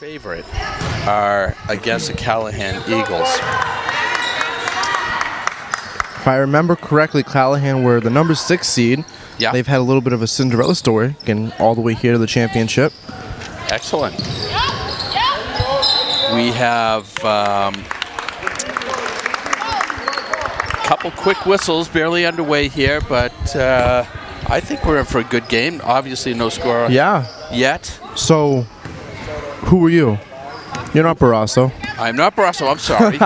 favorite are against the Callahan Eagles. If I remember correctly, Callahan were the number 6 seed. Yeah. They've had a little bit of a Cinderella story, getting all the way here to the championship. Excellent. We have a couple quick whistles, barely underway here, but I think we're in for a good game. Obviously, no score yet. So, who were you? You're not Barrasso. I'm not Barrasso, I'm sorry.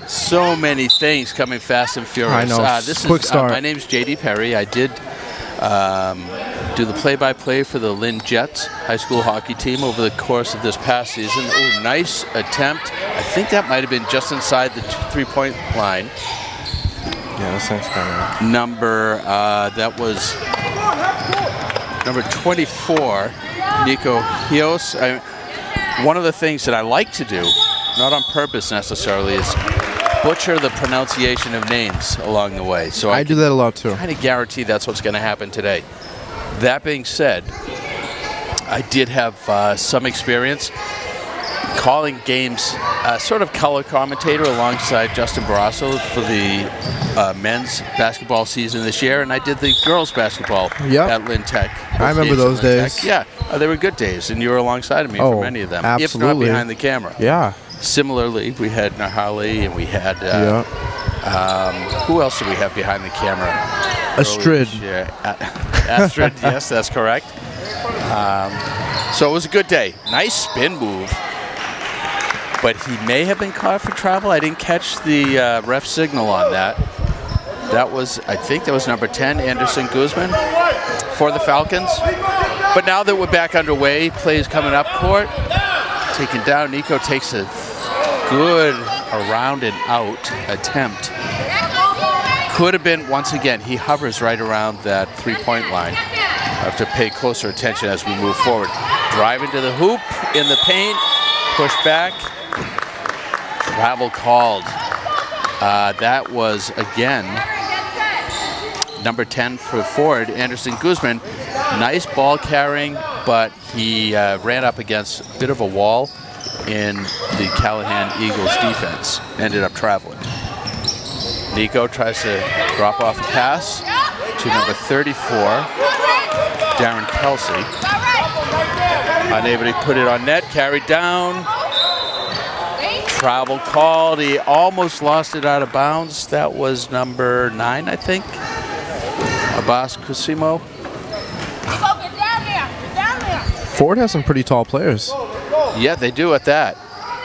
So many things coming fast and furious. I know. Quick start. My name's J.D. Perry. I did do the play-by-play for the Lynn Jets high school hockey team over the course of this past season. Oh, nice attempt. I think that might have been just inside the three-point line. Yeah, that sounds kind of... That was number 24, Nico Hios. One of the things that I like to do, not on purpose necessarily, is butcher the pronunciation of names along the way. So I do that a lot too. I kind of guarantee that's what's going to happen today. That being said, I did have some experience calling games, sort of color commentator alongside Justin Barrasso for the men's basketball season this year, and I did the girls basketball at Lynn Tech. I remember those days. Tech. Yeah, they were good days, and you were alongside of me for many of them, absolutely. if not behind the camera. Yeah. Similarly, we had Nahali, and we had, who else did we have behind the camera? Astrid. Astrid, yes, that's correct. So it was a good day. Nice spin move. But he may have been caught for travel. I didn't catch the ref signal on that. That was, I think that was number 10, Anderson Guzman for the Falcons. But now that we're back underway, plays coming up court. Taken down, Nico takes a good around and out attempt. Could have been, once again, he hovers right around that three-point line. I have to pay closer attention as we move forward. Driving to the hoop, in the paint, push back. Travel called. That was, again, number 10 for forward, Anderson Guzman. Nice ball carrying, but he ran up against a bit of a wall in the Callahan Eagles defense. Ended up traveling. Nico tries to drop off a pass to number 34, Darren Kelsey. Unable to put it on net, carried down. Travel called. He almost lost it out of bounds. That was number 9, I think. Abbas Kusimo. Ford has some pretty tall players. Yeah, they do at that.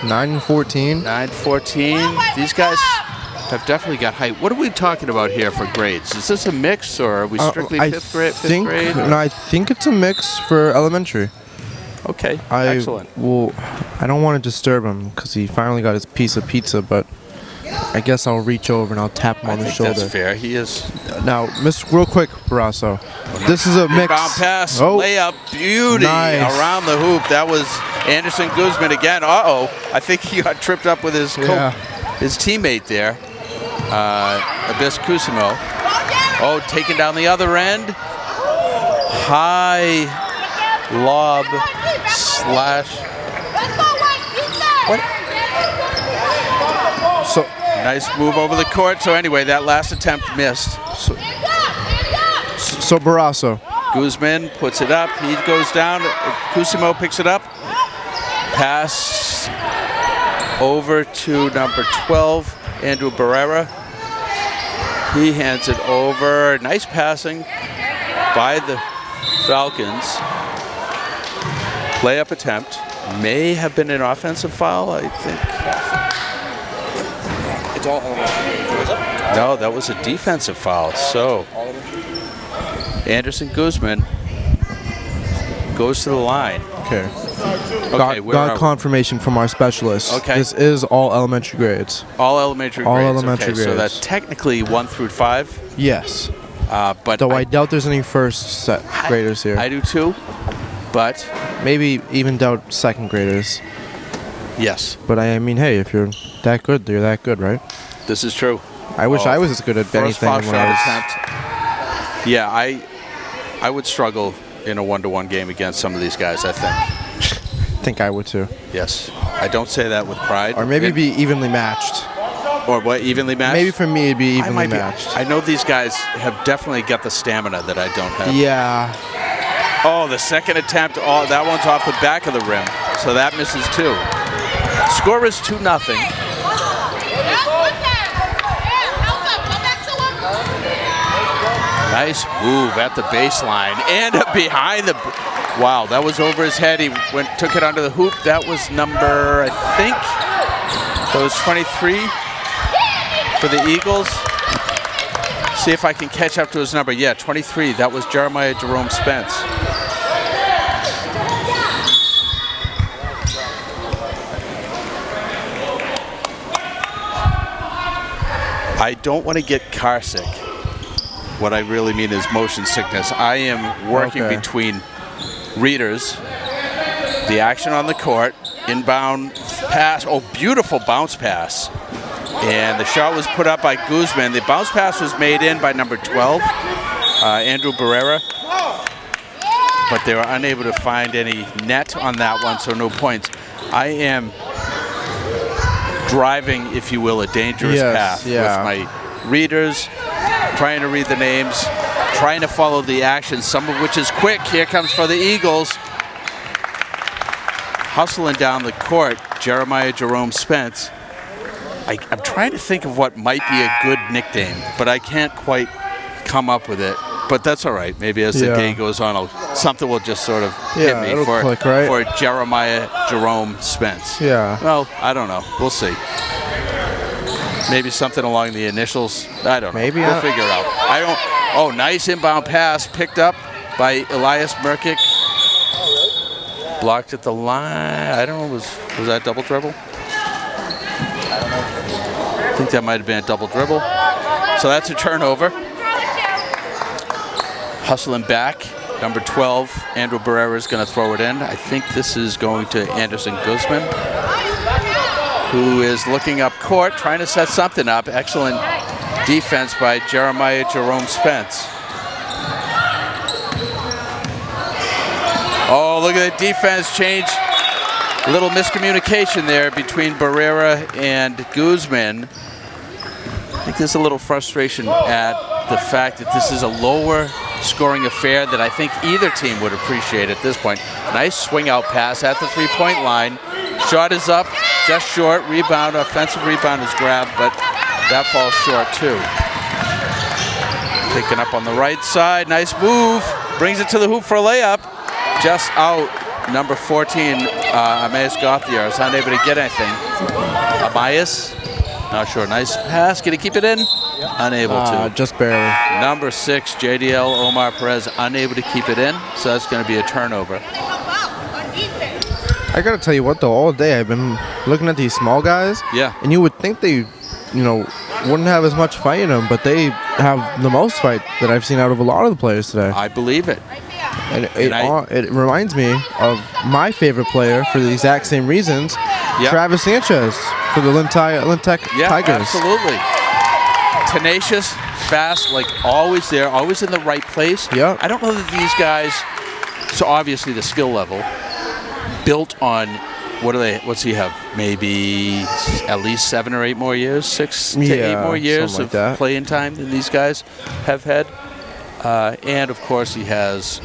9 and 14. 9-14. These guys have definitely got height. What are we talking about here for grades? Is this a mix, or are we strictly fifth grade? No, I think it's a mix for elementary. Okay, excellent. Well, I don't want to disturb him because he finally got his piece of pizza, but I guess I'll reach over and I'll tap him on the shoulder. That's fair. He is. Now, real quick, Barrasso. This is a mix. Rebound pass, layup, beauty around the hoop. That was Anderson Guzman again. I think he got tripped up with his teammate there, Abyss Kusimo. Taken down the other end. High lob slash. What? So nice move over the court. So anyway, that last attempt missed. So Barrasso. Guzman puts it up. He goes down. Kusimo picks it up. Pass over to number 12, Andrew Barrera. He hands it over. Nice passing by the Falcons. Layup attempt. May have been an offensive foul, I think. It's all elementary. No, that was a defensive foul. So Anderson Guzman goes to the line. Okay. Got confirmation from our specialist. Okay. This is all elementary grades. All elementary grades. All elementary grades. So that's technically 1 through 5. Yes. But though I doubt there's any first graders here. I do too. But maybe even doubt second graders. Yes. But I mean, hey, if you're that good, you're that good, right? This is true. I wish I was as good at anything when I was. Yeah, I would struggle in a 1-to-1 game against some of these guys, I think. think I would too. Yes. I don't say that with pride. Or maybe be evenly matched. Or what, evenly matched? Maybe for me it'd be evenly matched. I know these guys have definitely got the stamina that I don't have. Yeah. Oh, the second attempt, that one's off the back of the rim. So that misses too. Score is 2-0. Nice move at the baseline and behind the. Wow, that was over his head. He took it under the hoop. That was number, I think, that was 23 for the Eagles. See if I can catch up to his number. Yeah, 23. That was Jeremiah Jerome Spence. I don't want to get car sick. What I really mean is motion sickness. I am working between readers, the action on the court, inbound pass. Oh, beautiful bounce pass. And the shot was put up by Guzman. The bounce pass was made in by number 12, Andrew Barrera. But they were unable to find any net on that one, so no points. I am driving, if you will, a dangerous path with my readers, trying to read the names, trying to follow the action, some of which is quick. Here comes for the Eagles. Hustling down the court, Jeremiah Jerome Spence. I'm trying to think of what might be a good nickname, but I can't quite come up with it. But that's all right. Maybe as the day goes on, something will just sort of hit me for Jeremiah Jerome Spence. Yeah. Well, I don't know. We'll see. Maybe something along the initials. I don't know. Maybe we'll figure it out. I don't. Oh, nice inbound pass picked up by Elias Murkic. Blocked at the line. I don't know. Was that double dribble? I think that might have been a double dribble. So that's a turnover. Hustling back. Number 12, Andrew Barrera is going to throw it in. I think this is going to Anderson Guzman, who is looking up court, trying to set something up. Excellent defense by Jeremiah Jerome Spence. Oh, look at the defense change. A little miscommunication there between Barrera and Guzman. I think there's a little frustration at the fact that this is a lower scoring affair that I think either team would appreciate at this point. Nice swing out pass at the three-point line. Shot is up, just short. Rebound, offensive rebound is grabbed, but that falls short too. Taken up on the right side, nice move. Brings it to the hoop for a layup. Just out, number 14, Amias Gauthier is unable to get anything. Amias, not sure, nice pass, can he keep it in? Unable to. Just barely. Number 6, JDL Omar Perez, unable to keep it in, so that's going to be a turnover. I gotta tell you what though, all day I've been looking at these small guys. Yeah. And you would think they, wouldn't have as much fight in them, but they have the most fight that I've seen out of a lot of the players today. I believe it. And it reminds me of my favorite player for the exact same reasons, Travis Sanchez for the Lynn Tech Tigers. Absolutely. Tenacious, fast, like always there, always in the right place. Yeah. I don't know that these guys, so obviously the skill level, built on, what's he have? Maybe at least 7 or 8 more years, 6 to 8 more years of playing time than these guys have had. And of course he has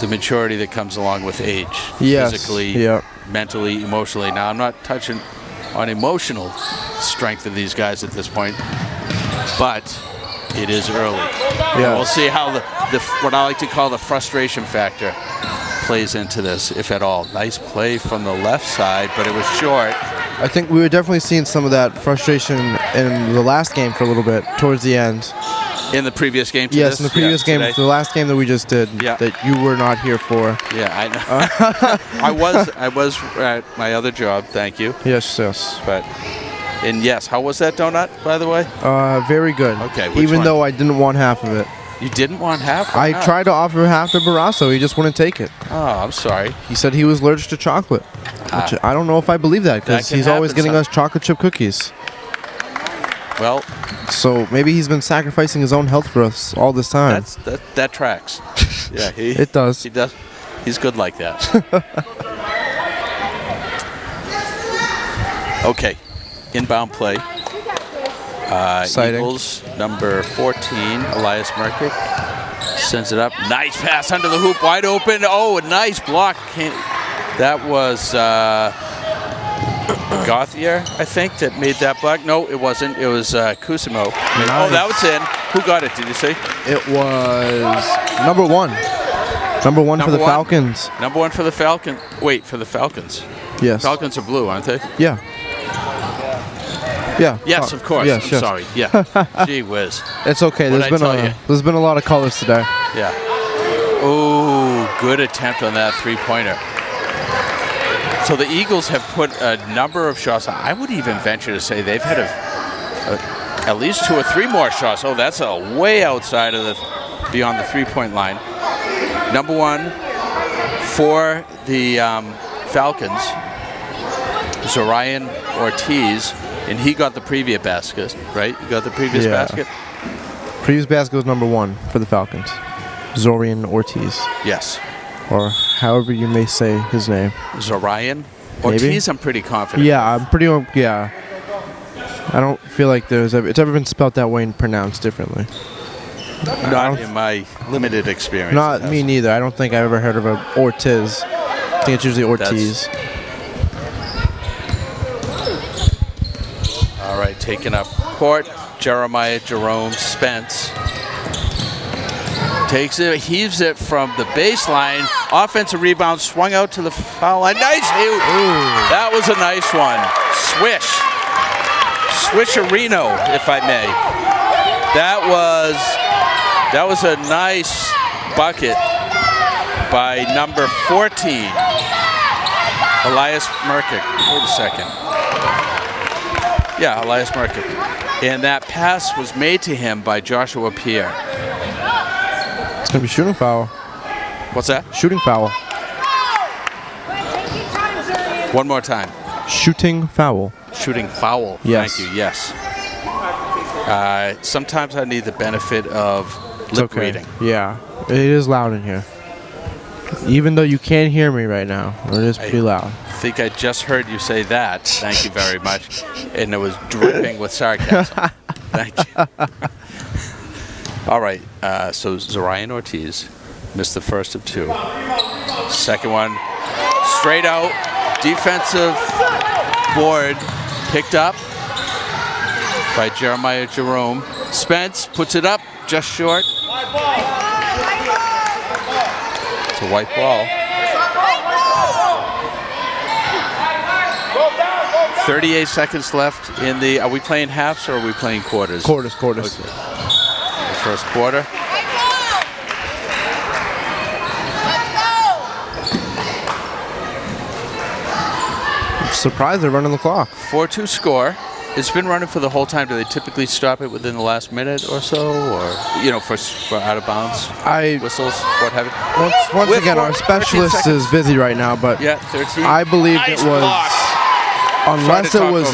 the maturity that comes along with age. Physically, mentally, emotionally. Now I'm not touching on emotional strength of these guys at this point, but it is early. Yeah. We'll see how the what I like to call the frustration factor plays into this, if at all. Nice play from the left side, but it was short. I think we were definitely seeing some of that frustration in the last game for a little bit, towards the end. In the previous game to Yes, in the previous game, the last game that we just did, that you were not here for. Yeah, I know. I was at my other job, thank you. Yes. And yes, how was that donut, by the way? Very good. Okay, even though I didn't want half of it. You didn't want half? I tried to offer half to Barrasso. He just wouldn't take it. Oh, I'm sorry. He said he was allergic to chocolate. Which I don't know if I believe that, because he's always getting us chocolate chip cookies. Well, so maybe he's been sacrificing his own health for us all this time. That tracks. Yeah, it does. He does. He's good like that. Okay, inbound play. Exciting. Eagles, number 14, Elias Murkic. Sends it up. Nice pass under the hoop, wide open. Oh, a nice block. That was Gauthier, I think, that made that block. No, it wasn't. It was Kusimo. Nice. Oh, that was in. Who got it, did you say? It was number 1. Number 1 for the Falcons. Number 1 for the Falcons. Wait, for the Falcons. Yes. Falcons are blue, aren't they? Yeah. Yeah. Yes, of course. Yes, I'm yes. sorry. Yeah. Gee whiz. It's okay. There's been a lot of colors today. Yeah. Oh, good attempt on that three-pointer. So the Eagles have put a number of shots. I would even venture to say they've had at least 2 or 3 more shots. Oh, that's way outside of beyond the three-point line. Number 1 for the Falcons, Zorian Ortiz. And he got the previous basket, right? You got the previous basket? Previous basket was number 1 for the Falcons. Zorian Ortiz. Yes. Or however you may say his name. Zorian Ortiz, I'm pretty confident. Yeah, yeah. I don't feel like it's ever been spelled that way and pronounced differently. Not in my limited experience. Not me neither. I don't think I've ever heard of a Ortiz. I think it's usually Ortiz. All right, taking up court, Jeremiah Jerome Spence. Takes it, heaves it from the baseline. Offensive rebound, swung out to the foul line. Nice! That was a nice one. Swish. Swisherino, if I may. That was a nice bucket by number 14, Elias Murkic. Wait a second. Yeah, Elias Murkic. And that pass was made to him by Joshua Pierre. It's going to be shooting foul. What's that? Shooting foul. One more time. Shooting foul. Shooting foul. Yes. Thank you. Yes. Sometimes I need the benefit of lip reading. Yeah. It is loud in here. Even though you can't hear me right now, it is pretty loud. I think I just heard you say that. Thank you very much. And it was dripping with sarcasm. Thank you. All right. So Zorian Ortiz missed the first of 2. Second one, straight out. Defensive board picked up by Jeremiah Jerome. Spence puts it up just short. It's a white ball. 38 seconds left in the. Are we playing halves or are we playing quarters? Quarters. Okay. The first quarter. I'm surprised they're running the clock. 4-2 score. It's been running for the whole time. Do they typically stop it within the last minute or so, or for out of bounds whistles, what have you? Once again, our specialist is busy right now, but yeah, 13. I believe nice it was block. unless it was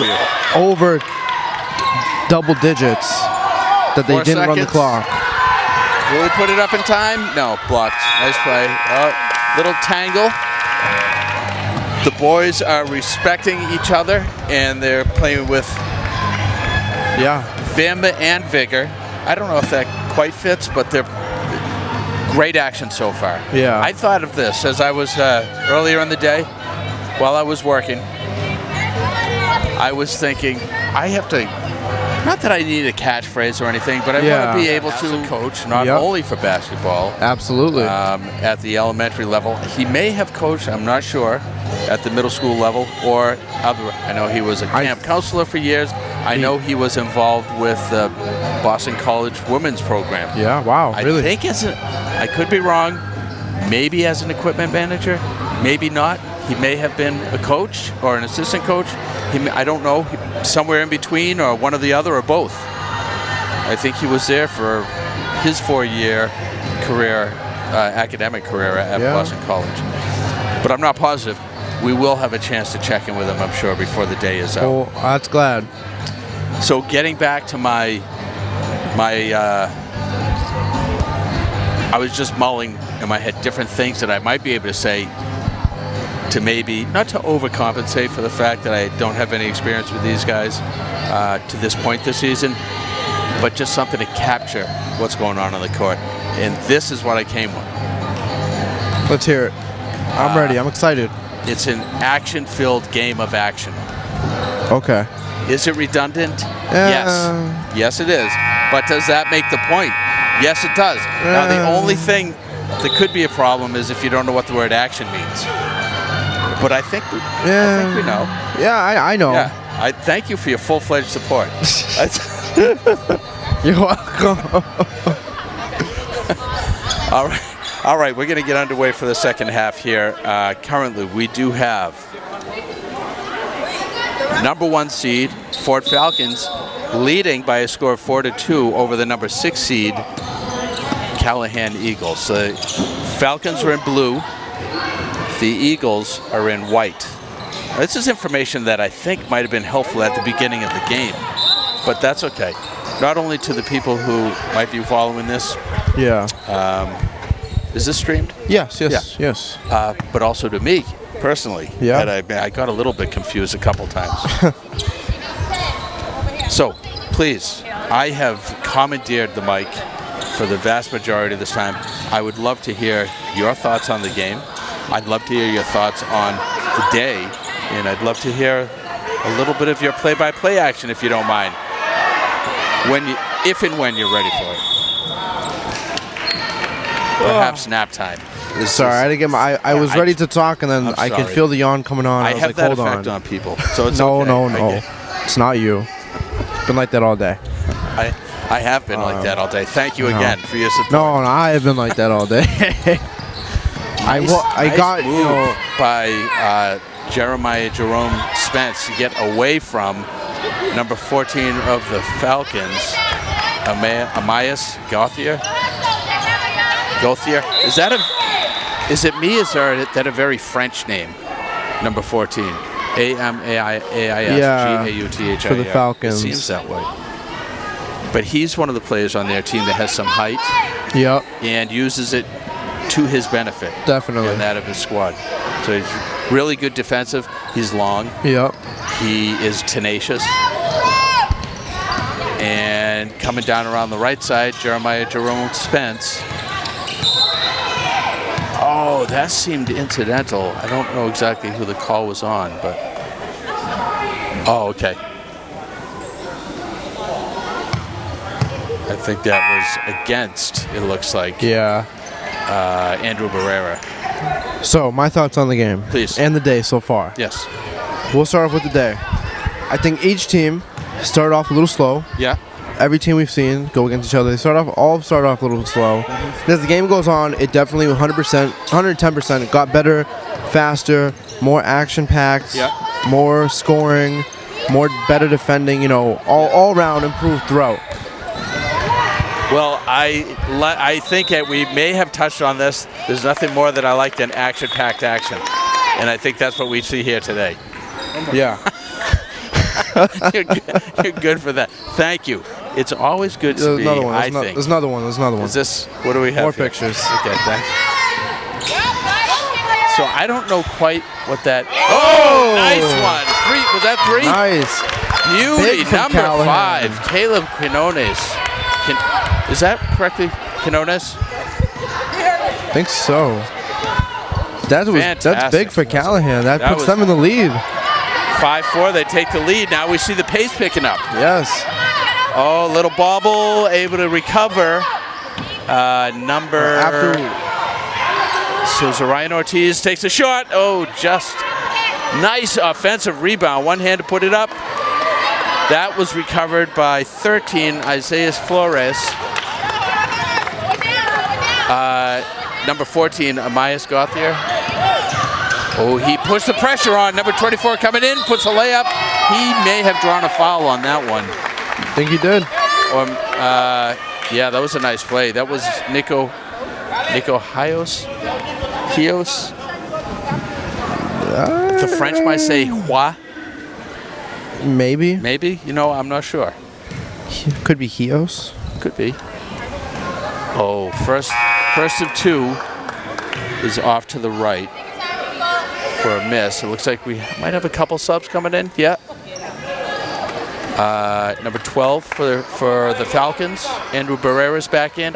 over double digits that they 4 didn't run the seconds. clock. Will he put it up in time? No, blocked. Nice play. Little tangle. The boys are respecting each other, and they're playing with vim and vigor. I don't know if that quite fits, but they're great action so far. Yeah. I thought of this as I was earlier in the day while I was working. I was thinking, I have to, not that I need a catchphrase or anything, but I want to be able to coach not only for basketball. Absolutely. At the elementary level. He may have coached, I'm not sure, at the middle school level or other. I know he was a camp counselor for years. I know he was involved with the Boston College women's program. Yeah, wow, really? I think I could be wrong, maybe as an equipment manager, maybe not. He may have been a coach or an assistant coach. I don't know, somewhere in between or one or the other or both. I think he was there for his 4-year career, academic career at Boston College. But I'm not positive. We will have a chance to check in with him, I'm sure, before the day is out. Oh, that's glad. So getting back to my I was just mulling in my head different things that I might be able to say to maybe, not to overcompensate for the fact that I don't have any experience with these guys to this point this season, but just something to capture what's going on the court. And this is what I came with. Let's hear it. I'm ready. I'm excited. It's an action-filled game of action. Okay. Is it redundant? Yes. Yes, it is. But does that make the point? Yes, it does. Now, the only thing that could be a problem is if you don't know what the word action means. But I think we know. Yeah, I know. Yeah. I thank you for your full-fledged support. You're welcome. All right, we're going to get underway for the second half here. Currently, we do have number 1 seed, Fort Falcons, leading by a score of 4-2 over the number 6 seed, Callahan Eagles. So the Falcons are in blue. The Eagles are in white. This is information that I think might have been helpful at the beginning of the game, but that's okay. Not only to the people who might be following this. Yeah. Is this streamed? Yes. But also to me, personally. Yeah. I got a little bit confused a couple times. So, please, I have commandeered the mic for the vast majority of this time. I would love to hear your thoughts on the game. I'd love to hear your thoughts on the day. And I'd love to hear a little bit of your play-by-play action, if you don't mind. If and when you're ready for it. Perhaps nap time. Sorry, I didn't get my. I was ready to talk, and then I could feel the yawn coming on. I was have like, that hold effect on people, so it's no, okay. No. It's not you. It's been like that all day. I have been like that all day. Thank you again for your support. No, I have been like that all day. I got move by Jeremiah Jerome Spence to get away from number 14 of the Falcons, Amias Gauthier. Is it me? Is that a very French name? Number 14. Amias for the Falcons. It seems that way. But he's one of the players on their team that has some height. Yep. And uses it to his benefit. Definitely. And that of his squad. So he's really good defensive. He's long. Yep. He is tenacious. And coming down around the right side, Jeremiah Jerome Spence. Oh, that seemed incidental. I don't know exactly who the call was on, but... Oh, okay. I think that was against, it looks like. Yeah. Andrew Barrera. So, my thoughts on the game. Please. And the day so far. Yes. We'll start off with the day. I think each team started off a little slow. Yeah. Every team we've seen go against each other, they start off a little slow. As the game goes on, it definitely 100%, 110% got better, faster, more action-packed, more scoring, better defending, all around improved throughout. Well, I think that we may have touched on this. There's nothing more that I like than action-packed action. And I think that's what we see here today. Yeah. You're good for that. Thank you. It's always good to be, I think. There's another one. Is this, what do we have More here? pictures. Okay, thanks. So I don't know quite what that... Oh, nice one. Was that 3? Nice. Beauty, number Callahan. 5, Caleb Quinones. Is that correctly, Quinones? I think so. That's big for Callahan. That puts them in the lead. 5-4, they take the lead. Now we see the pace picking up. Yes. Oh, little bobble, able to recover. So Zarian Ortiz takes a shot. Oh, just nice offensive rebound. One hand to put it up. That was recovered by 13, Isaias Flores. Number 14, Amias Gauthier. Oh, he pushed the pressure on. Number 24 coming in, puts a layup. He may have drawn a foul on that one. I think he did. Yeah, that was a nice play. That was Nico Hios. The French might say Hua. Maybe. Maybe? I'm not sure. Could be Hios. Could be. Oh, first of 2 is off to the right. for a miss. It looks like we might have a couple subs coming in. Yeah. Number 12 for the Falcons. Andrew Barrera's back in.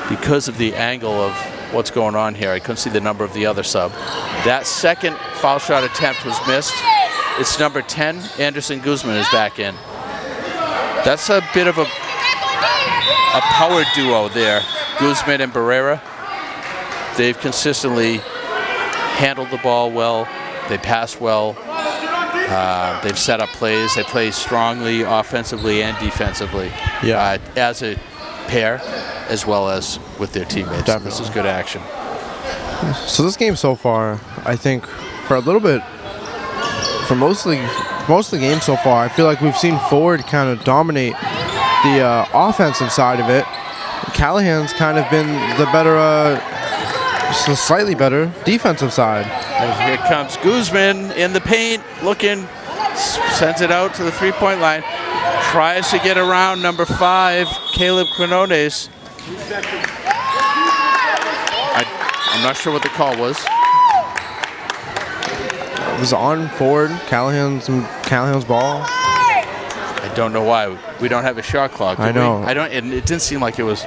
Because of the angle of what's going on here, I couldn't see the number of the other sub. That second foul shot attempt was missed. It's number 10. Anderson Guzman is back in. That's a bit of a power duo there, Guzman and Barrera. They've consistently handled the ball well. They pass well. They've set up plays. They play strongly offensively and defensively as a pair, as well as with their teammates. Definitely. This is good action. So this game so far, I think, for a little bit, for most of the game so far, I feel like we've seen Ford kind of dominate the offensive side of it. Callahan's kind of been the better, slightly better defensive side. And here comes Guzman in the paint, looking, sends it out to the three-point line. Tries to get around number 5, Caleb Quinones. I'm not sure what the call was. It was on Ford, Callahan's ball. I don't know why. We don't have a shot clock. I know. And it didn't seem like it was.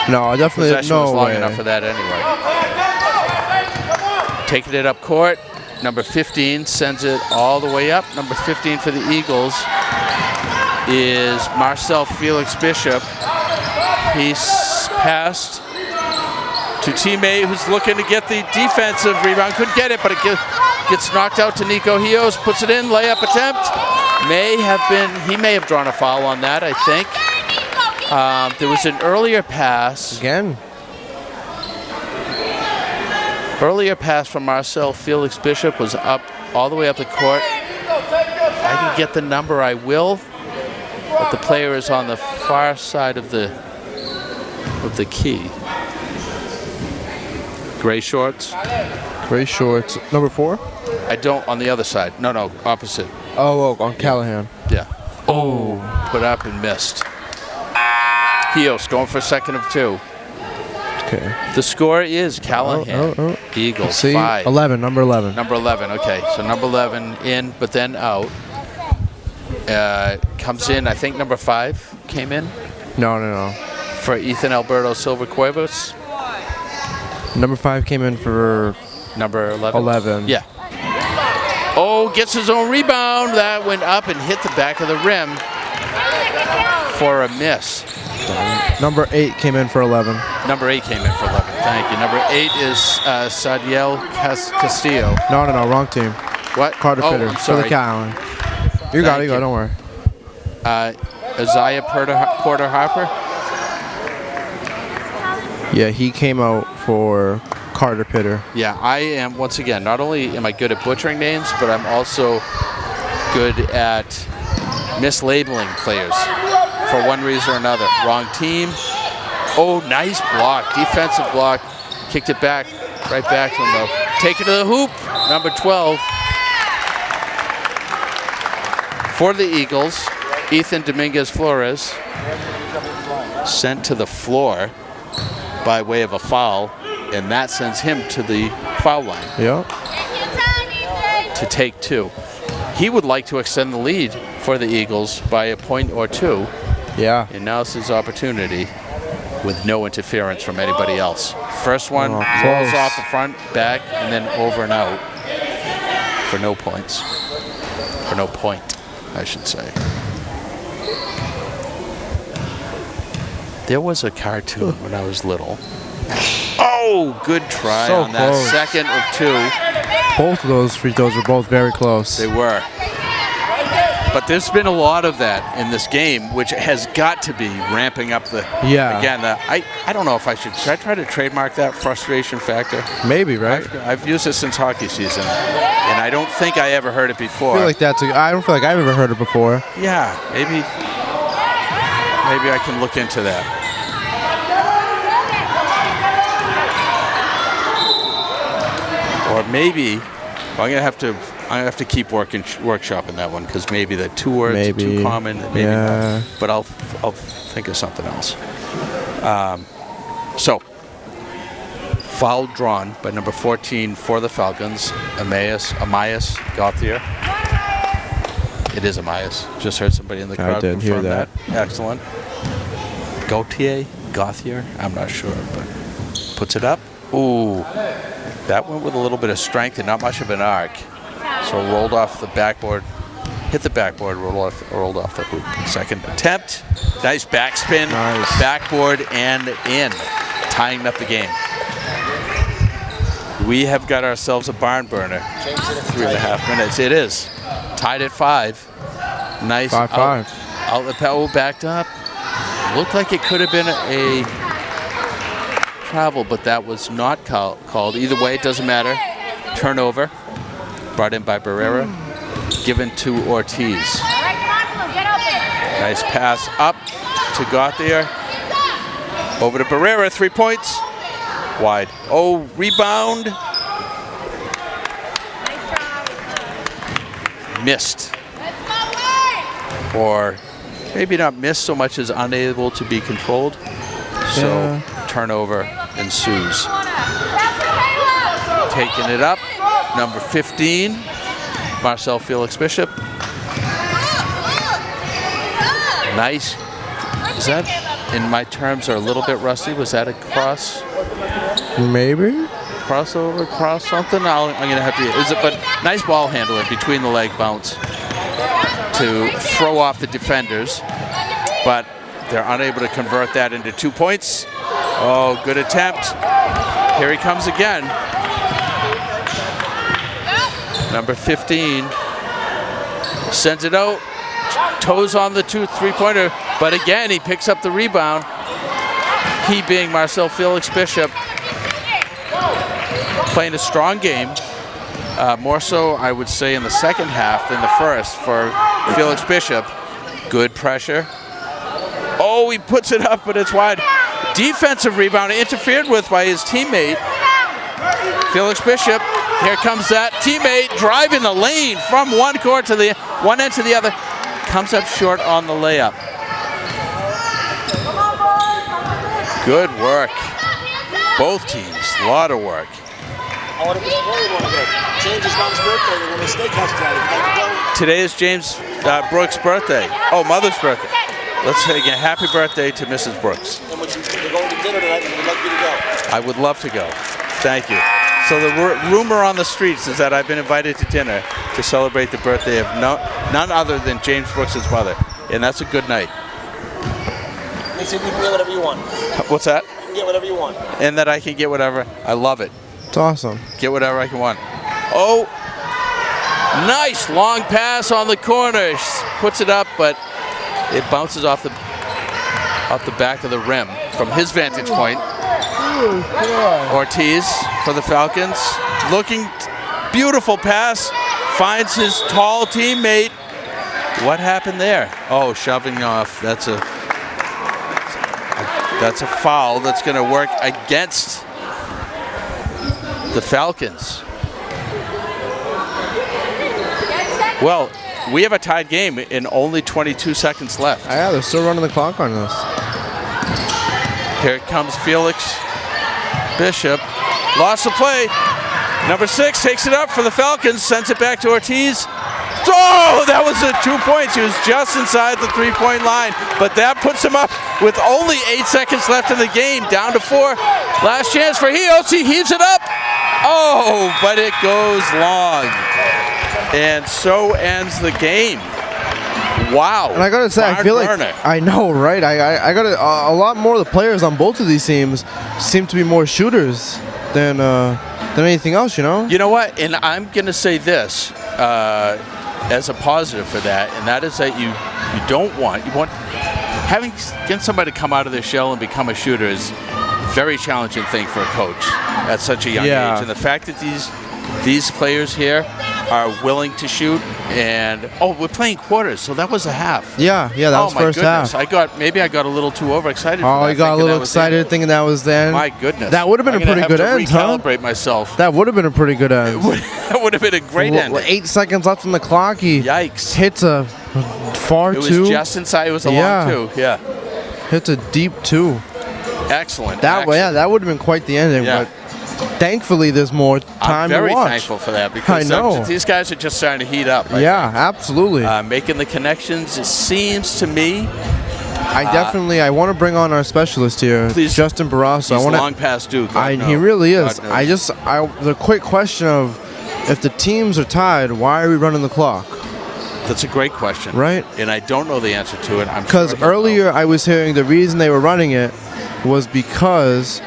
No, I definitely Possession was no long way. enough for that anyway. Taking it up court. Number 15 sends it all the way up. Number 15 for the Eagles is Marcel Felix Bishop. He's passed to teammate who's looking to get the defensive rebound. Couldn't get it, but it gets knocked out to Nico Hios. Puts it in, layup attempt. He may have drawn a foul on that, I think. There was an earlier pass. Again. Earlier pass from Marcel Felix Bishop was up all the way up the court. If I can get the number, I will. But the player is on the far side of the key. Gray shorts. Gray shorts. Number 4? I don't, on the other side. No, opposite. Oh, on Callahan. Yeah. Oh, put up and missed. Hios going for a second of 2. Okay. The score is Callahan. Eagles, See, 5. 11, number 11. Number 11, okay. So number 11 in, but then out. Comes in, I think number 5 came in. No. For Ethan Alberto Silva Cuevas. Number 5 came in for Number 11? 11. Yeah. Oh, gets his own rebound. That went up and hit the back of the rim for a miss. Number 8 came in for 11. Number 8 came in for 11. Thank you. Number 8 is Sadiel Castillo. No, wrong team. What? Carter Pitter. I'm For sorry. the Callahan. You got it, don't worry. Isaiah Porter Harper. Yeah, he came out for Carter Pitter. Yeah, I am, once again, not only am I good at butchering names, but I'm also good at mislabeling players for one reason or another. Wrong team. Oh, nice block. Defensive block. Kicked it back. Right back to him, though. Take it to the hoop. Number 12. For the Eagles, Ethan Dominguez Flores sent to the floor by way of a foul, and that sends him to the foul line. Yeah. To take 2. He would like to extend the lead for the Eagles by a point or 2, Yeah. and now it's his opportunity with no interference from anybody else. First one rolls close. off the front, back, and then over and out for no points. For no point, I should say. There was a cartoon when I was little. Oh, good try So on that close. second of 2. Both of those free throws were both very close. They were. But there's been a lot of that in this game, which has got to be ramping up the. Yeah. Again, I don't know if I should I try to trademark that frustration factor. Maybe, right? I've used it since hockey season, and I don't think I ever heard it before. I feel like I don't feel like I've ever heard it before. Yeah, maybe I can look into that. Or maybe I'm gonna have to keep workshopping that one, because maybe the 2 words are too common. Maybe not. But I'll think of something else. So Foul drawn by number 14 for the Falcons, Amias Gauthier. It is Amias. Just heard somebody in the crowd did hear confirm that. Excellent. Gauthier? I'm not sure, but puts it up. Ooh, that went with a little bit of strength and not much of an arc. So rolled off the backboard, hit the backboard, rolled off the hoop. Second attempt. Nice backspin, Nice. backboard, and in, tying up the game. We have got ourselves a barn burner. 3.5 minutes. It is. Tied at 5. Nice. 5-5. Outlet pass backed up. Looked like it could have been a travel, but that was not called. Either way, it doesn't matter. Turnover. Brought in by Barrera. Given to Ortiz. Nice pass up to Gauthier. Over to Barrera. 3 points. Wide. Oh, rebound. Missed. Or maybe not missed so much as unable to be controlled. So turnover ensues. Taking it up. Number 15, Marcel Felix Bishop. Nice. Is that, in my terms, are a little bit rusty? Was that a cross? Maybe. Crossover, cross something? I'm going to have to, but nice ball handling between the leg bounce to throw off the defenders, but they're unable to convert that into 2 points. Oh, good attempt. Here he comes again. Number 15 sends it out, toes on the 2-3-pointer, but again he picks up the rebound. He being Marcel Felix Bishop, playing a strong game. More so, I would say, in the second half than the first for Felix Bishop. Good pressure. Oh, he puts it up, but it's wide. Defensive rebound interfered with by his teammate, Felix Bishop. Here comes that teammate driving the lane from one court to the one end to the other. Comes up short on the layup. Good work. Both teams, a lot of work. James' mom's birthday. They want a steakhouse tonight. Today is James Brooks' birthday. Oh, mother's birthday. Let's say again, happy birthday to Mrs. Brooks. And they're going to dinner tonight, and we'd like you to go. I would love to go. Thank you. So the rumor on the streets is that I've been invited to dinner to celebrate the birthday of none other than James Brooks' mother. And that's a good night. They said you can get whatever you want. What's that? You can get whatever you want. And that I can get whatever. I love it. It's awesome. Get whatever I can want. Oh, nice long pass on the corner. Puts it up, but it bounces off the back of the rim from his vantage point. Ortiz for the Falcons. Looking beautiful pass. Finds his tall teammate. What happened there? Oh, shoving off. That's a foul that's going to work against the Falcons. Well, we have a tied game in only 22 seconds left. Yeah, they're still running the clock on this. Here comes Felix Bishop. Lost the play. Number 6 takes it up for the Falcons, sends it back to Ortiz. Oh, that was a 2 points. He was just inside the 3-point line, but that puts him up with only 8 seconds left in the game, down to 4. Last chance for Hios. He heaves it up. Oh, but it goes long. And so ends the game. Wow. And I gotta say, I feel like I know, right? I got a lot more of the players on both of these teams seem to be more shooters than anything else, you know? You know what? And I'm gonna say this as a positive for that, and that is that you want getting somebody to come out of their shell and become a shooter is a very challenging thing for a coach at such a young age. And the fact that these players here are willing to shoot, and we're playing quarters, so that was a half. Yeah, that was first half. Maybe I got a little too overexcited. Oh, you got a little excited thinking that was the end. My goodness, that would have been a pretty good end, huh? Recalibrate myself. That would have been a pretty good end. That would have been a great end. 8 seconds left on the clock. He hits a far 2. It was just inside. It was a long 2. Yeah. Hits a deep 2. Excellent. That would have been quite the ending. Yeah. But thankfully, there's more time to watch. I'm very thankful for that because I know. These guys are just starting to heat up. Yeah, absolutely. Making the connections, it seems to me. I want to bring on our specialist here, Please, Justin Barrasso. He's long past due. He really is. The quick question of, if the teams are tied, why are we running the clock? That's a great question. Right? And I don't know the answer to it. Because earlier I was hearing the reason they were running it was because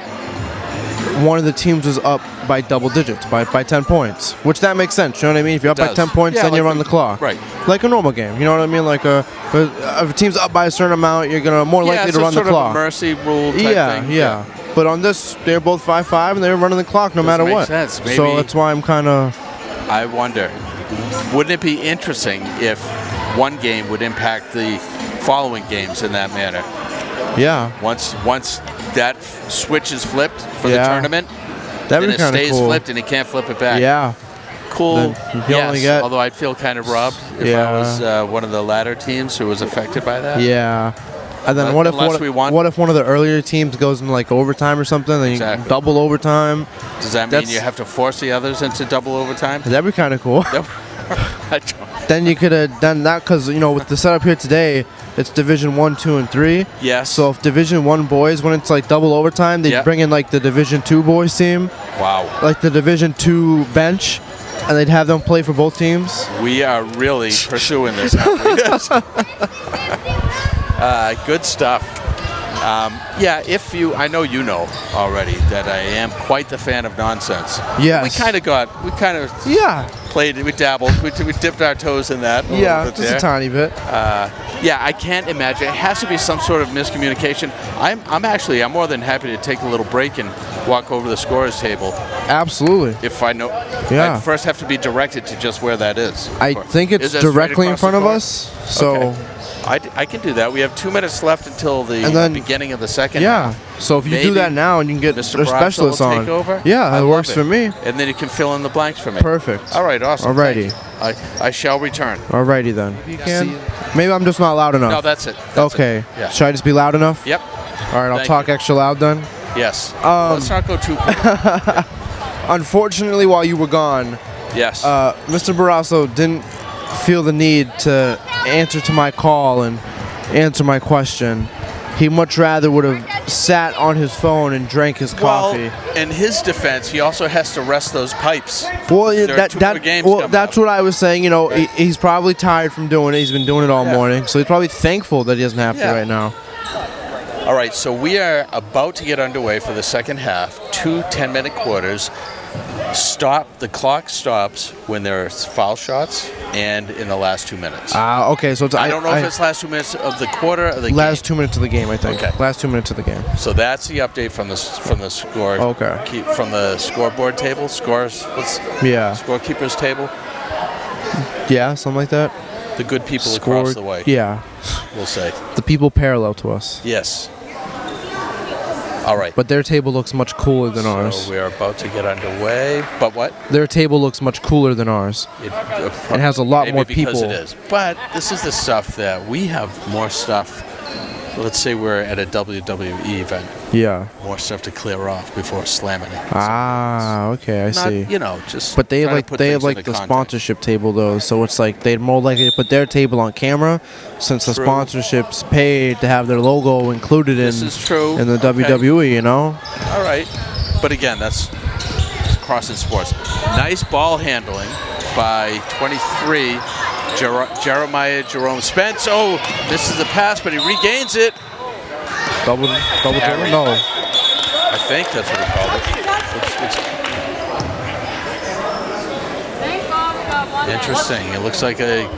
one of the teams was up by double digits, by 10 points. Which that makes sense, you know what I mean? If you're up by 10 points, then you run the clock. Right. Like a normal game, you know what I mean? Like if a team's up by a certain amount, you're going to more likely to run the clock. Of a mercy rule type thing. Yeah. But on this, they're both 5-5, and they were running the clock no matter what. Sense. Maybe, so that's why I'm kind of... I wonder, wouldn't it be interesting if one game would impact the following games in that manner? Yeah. Once that switch is flipped for the tournament, then it stays flipped and he can't flip it back. Yeah. Cool. Yes. Although I'd feel kind of robbed if I was one of the latter teams who was affected by that. Yeah. And then what if one of the earlier teams goes into like overtime or something? Then you double overtime. Does that mean you have to force the others into double overtime? That'd be kind of cool. Then you could have done that because with the setup here today, it's Division 1, 2, and 3. Yes. So if Division 1 boys, when it's like double overtime, they bring in like the Division 2 boys team. Wow. Like the Division 2 bench, and they'd have them play for both teams. We are really pursuing this. Good stuff. I know you know already that I am quite the fan of nonsense. Yes. Played, we dabbled, we dipped our toes in that. A tiny bit. I can't imagine. It has to be some sort of miscommunication. I'm more than happy to take a little break and walk over to the scorer's table. Absolutely. If I know, I first have to be directed to just where that is. I think it's directly in front of us. So. Okay. I can do that. We have 2 minutes left until the beginning of the second. Yeah. So if you do that now and you can get Mr. a specialist will on. Take over? Yeah, that works for me. And then you can fill in the blanks for me. Perfect. All right, awesome. Alrighty. I shall return. Alrighty then. You can. Maybe I'm just not loud enough. No, that's it. Okay. Yeah. Should I just be loud enough? Yep. All right, I'll talk extra loud then. Yes. Let's not go too quick. Unfortunately, while you were gone, Mr. Barrasso didn't feel the need to answer to my call and answer my question. He much rather would have sat on his phone and drank his coffee. Well, in his defense, he also has to rest those pipes. Well, that's what I was saying. He's probably tired from doing it. He's been doing it all morning, so he's probably thankful that he doesn't have to right now. All right, so we are about to get underway for the second half. 2 10-minute quarters. The clock stops when there are foul shots and in the last 2 minutes. Okay, so I don't know if it's last 2 minutes of the quarter or the game. Last 2 minutes of the game, I think. Okay. Last 2 minutes of the game. So that's the update from the score. Okay. From the scoreboard table, scorekeeper's table. Yeah, something like that. The good people across the way. Yeah. We'll say. The people parallel to us. Yes. All right. But their table looks much cooler than ours. So we're about to get underway. But what? Their table looks much cooler than ours. It has a lot more people. Because it is. But this is the stuff that we have more stuff. Let's say we're at a WWE event. Yeah. More stuff to clear off before slamming it. Okay, I see. Just. But they have the sponsorship table though, so it's like they'd more likely to put their table on camera, since the sponsorships paid to have their logo included in the WWE. All right, but again, that's crossing sports. Nice ball handling by 23. Jeremiah Jerome Spence. Oh, misses the pass, but he regains it. Double dribble? No. I think that's what he called it. Interesting. It looks like a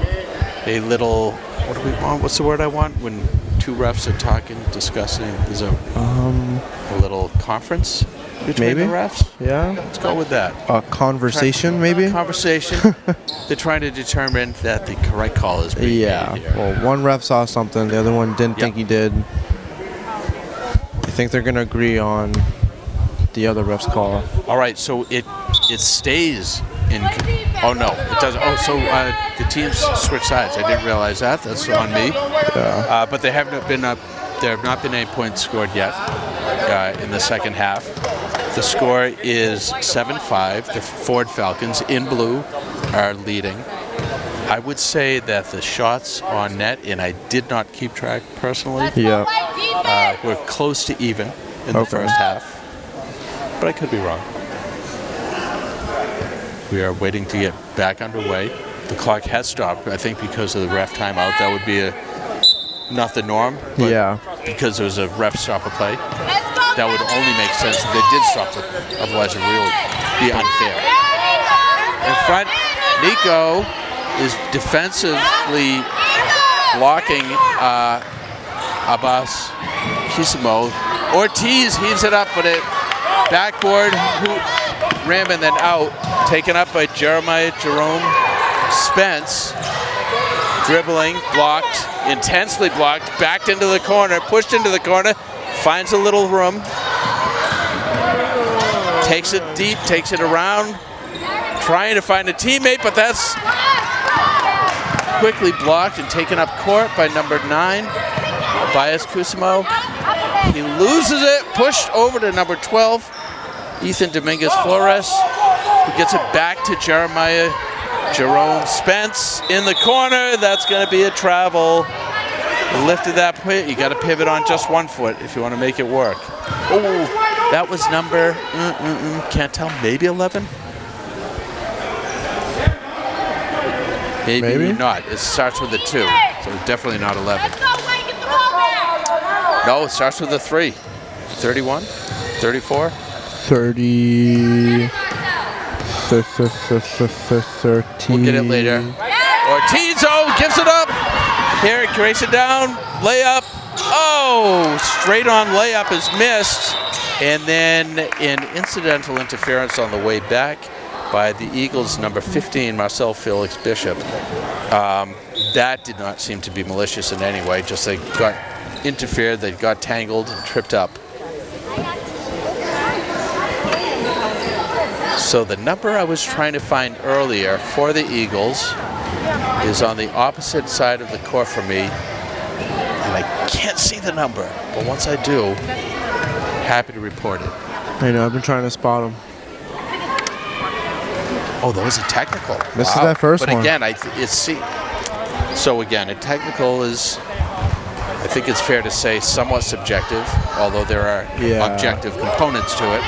little. What do we want? What's the word I want? When two refs are talking, discussing. There's a little conference between the refs. Yeah. Let's go with that. A conversation, maybe. Conversation. They're trying to determine that the correct call is being made here. Well, one ref saw something, the other one didn't think he did. I think they're gonna agree on the other ref's call. All right, so it stays in. Oh no, it doesn't. Oh, so the teams switch sides. I didn't realize that. That's on me. Yeah. But they have not been up. There have not been any points scored yet in the second half. The score is 7-5. The Ford Falcons in blue are leading. I would say that the shots on net, and I did not keep track personally, were close to even in the first half. But I could be wrong. We are waiting to get back underway. The clock has stopped, I think, because of the ref timeout. That would be not the norm, but because there was a ref stop of play, that would only make sense if they did stop it. Otherwise, it would really be unfair. In front, Nico is defensively blocking Abbas Kisimo. Ortiz heaves it up, but it backboard, rim, and then out. Taken up by Jerome Spence. Dribbling, blocked, intensely blocked, backed into the corner, pushed into the corner, finds a little room. Takes it deep, takes it around, trying to find a teammate, but that's quickly blocked and taken up court by number 9, Bias Kusimo. He loses it, pushed over to number 12, Ethan Dominguez Flores, who gets it back to Jerome Spence in the corner. That's going to be a travel. Lifted that pivot. You got to pivot on just one foot if you want to make it work. Oh, that was number, can't tell, maybe 11? Maybe not. It starts with a 2, so it's definitely not 11. No, it starts with a 3. 31, 34. 30. 13. We'll get it later. Ortizo gives it up. Here, it races it down. Layup. Oh, straight on layup is missed. And then an incidental interference on the way back by the Eagles' number 15, Marcel Felix Bishop. That did not seem to be malicious in any way. Just they got interfered, they got tangled and tripped up. So the number I was trying to find earlier for the Eagles is on the opposite side of the court for me, and I can't see the number, but once I do, happy to report it. I know, I've been trying to spot him. Oh, that was a technical. This is that first one. But one. again, so again, a technical is, I think it's fair to say, somewhat subjective, although there are objective components to it.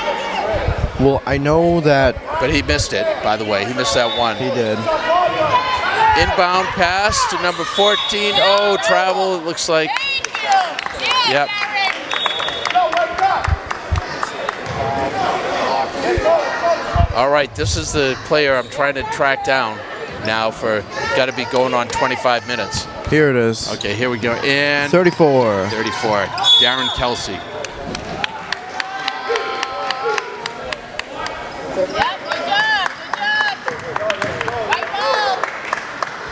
Well, I know that. But he missed it, by the way. He missed that one. He did. Inbound pass to number 14. Oh, travel, it looks like. Yep. All right, this is the player I'm trying to track down now for, got to be going on 25 minutes. Here it is. Okay, here we go. And 34. 34, Darren Kelsey.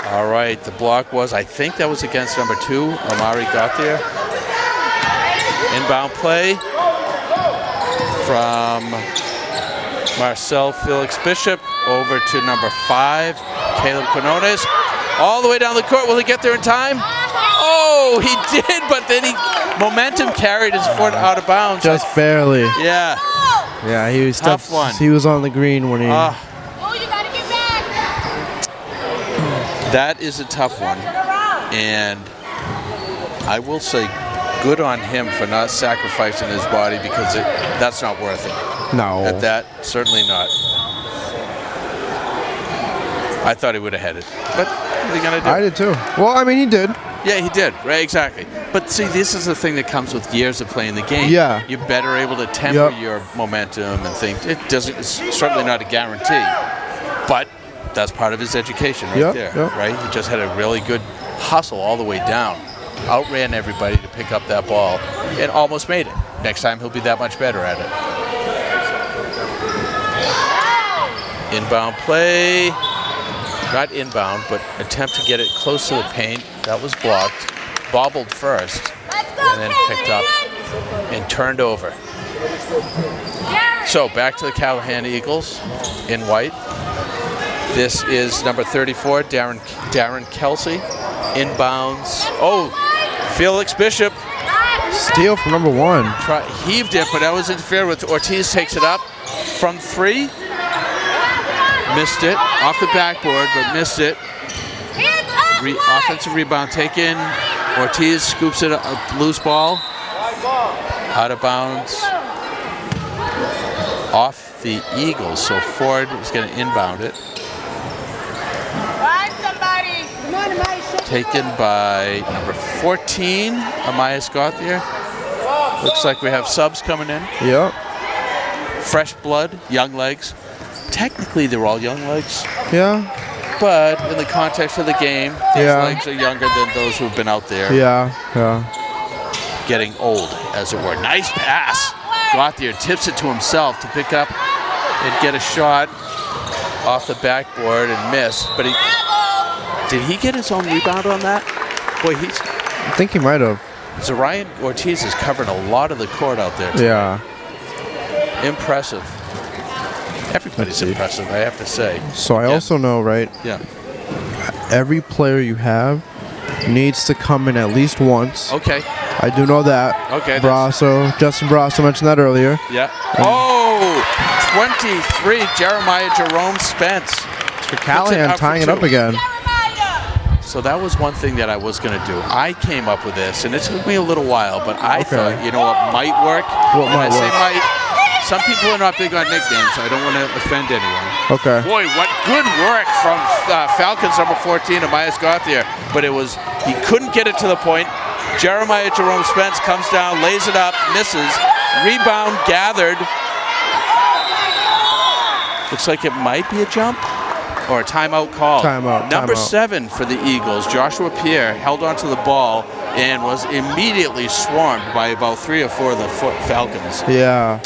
All right, the block was, I think that was against number 2, Omari Gauthier. Inbound play from Marcel Felix Bishop over to number 5, Caleb Quinones. All the way down the court, will he get there in time? Oh, he did, but then momentum carried his foot out of bounds. Just barely. Yeah. Yeah, he was tough one. He was on the green when he... That is a tough one, and I will say good on him for not sacrificing his body, because that's not worth it. No. At that, certainly not. I thought he would have had it, but what are you going to do? I did too. Well, I mean, he did. Yeah, he did. Right, exactly. But see, this is the thing that comes with years of playing the game. Yeah. You're better able to temper your momentum and things. It's certainly not a guarantee, but that's part of his education right there, right? He just had a really good hustle all the way down. Outran everybody to pick up that ball and almost made it. Next time he'll be that much better at it. Inbound play. Not inbound, but attempt to get it close to the paint. That was blocked. Bobbled first and then picked up and turned over. So back to the Callahan Eagles in white. This is number 34, Darren Kelsey. Inbounds. Oh, Felix Bishop Steal from number 1. Heaved it, but that was interfered with. Ortiz takes it up from 3. Missed it. Off the backboard, but missed it. Offensive rebound taken. Ortiz scoops it up, loose ball. Out of bounds. Off the Eagles, so Ford is going to inbound it. Taken by number 14, Amias Gauthier. Looks like we have subs coming in. Yep. Fresh blood, young legs. Technically, they're all young legs. Yeah. But in the context of the game, these legs are younger than those who've been out there. Yeah. Getting old, as it were. Nice pass. Gauthier tips it to himself to pick up and get a shot off the backboard and miss. But did he get his own rebound on that? Boy, I think he might have. Zarian Ortiz is covering a lot of the court out there today. Yeah. Impressive. Everybody's impressive, I have to say. So I also know, right? Yeah. Every player you have needs to come in at least once. Okay. I do know that. Okay. Justin Brasso mentioned that earlier. Yeah. 23, Jeremiah Jerome Spence. For Callahan tying it up again. So that was one thing that I was going to do. I came up with this, and it took me a little while, but I thought, you know what might work? What might work? Some people are not big on nicknames, so I don't want to offend anyone. Okay. Boy, what good work from Falcons number 14, Amias Gauthier. But he couldn't get it to the point. Jeremiah Jerome Spence comes down, lays it up, misses. Rebound gathered. Looks like it might be a jump or a timeout call. Number 7 for the Eagles, Joshua Pierre, held onto the ball and was immediately swarmed by about 3 or 4 of the Falcons. Yeah.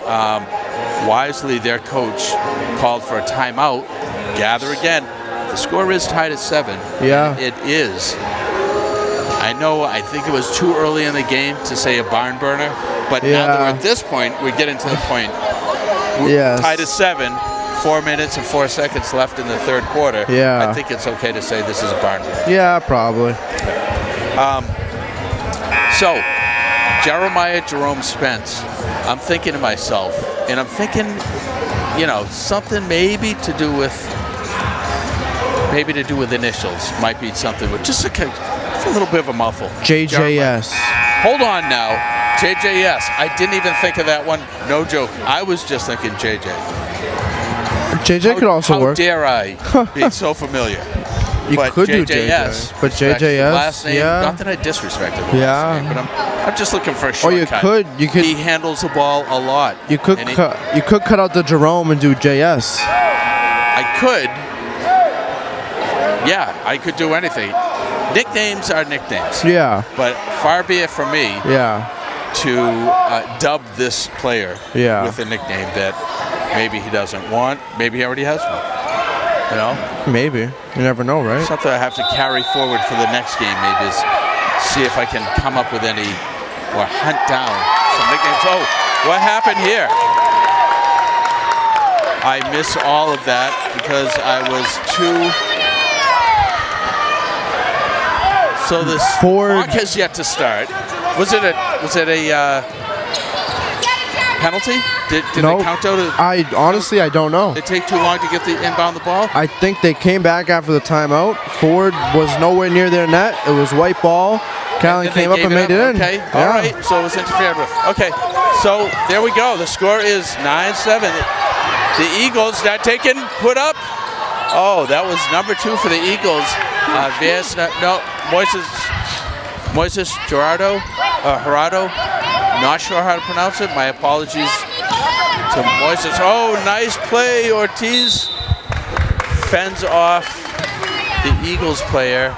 Wisely, their coach called for a timeout. Gather again. The score is tied at 7. Yeah. It is. I think it was too early in the game to say a barn burner, but now that we're at this point, we're getting to the point. We're tied at 7. 4 minutes and 4 seconds left in the third quarter. Yeah. I think it's okay to say this is a barn burner. Yeah, probably. So, Jeremiah Jerome Spence, I'm thinking to myself, and I'm thinking, something maybe to do with initials. Might be something with just a little bit of a mouthful. JJS. Hold on now. JJS. I didn't even think of that one. No joke. I was just thinking JJ. JJ could also work. How dare I be so familiar? You but could JJS, do JJ. But JJS, last name, not that I disrespected him. Yeah. But I'm just looking for a shortcut. Or you could. He handles the ball a lot. You could cut out the Jerome and do JS. I could. Yeah, I could do anything. Nicknames are nicknames. Yeah. But far be it from me. Yeah. To dub this player. Yeah. With a nickname that maybe he doesn't want. Maybe he already has one. Maybe. You never know, right? Something I have to carry forward for the next game, maybe, is see if I can come up with any or hunt down some nicknames. Oh, what happened here? I miss all of that because I was too. So this clock has yet to start. Was it a penalty? Did they count out? I don't know. It take too long to get the inbound the ball? I think they came back after the timeout. Ford was nowhere near their net. It was white ball. Callahan came up and made it in. Okay, all right. So it was interfered with. Okay, so there we go. The score is 9-7. The Eagles got taken, put up. Oh, that was number 2 for the Eagles. Moises Gerardo. Not sure how to pronounce it. My apologies to Moises. Oh, nice play. Ortiz fends off the Eagles player.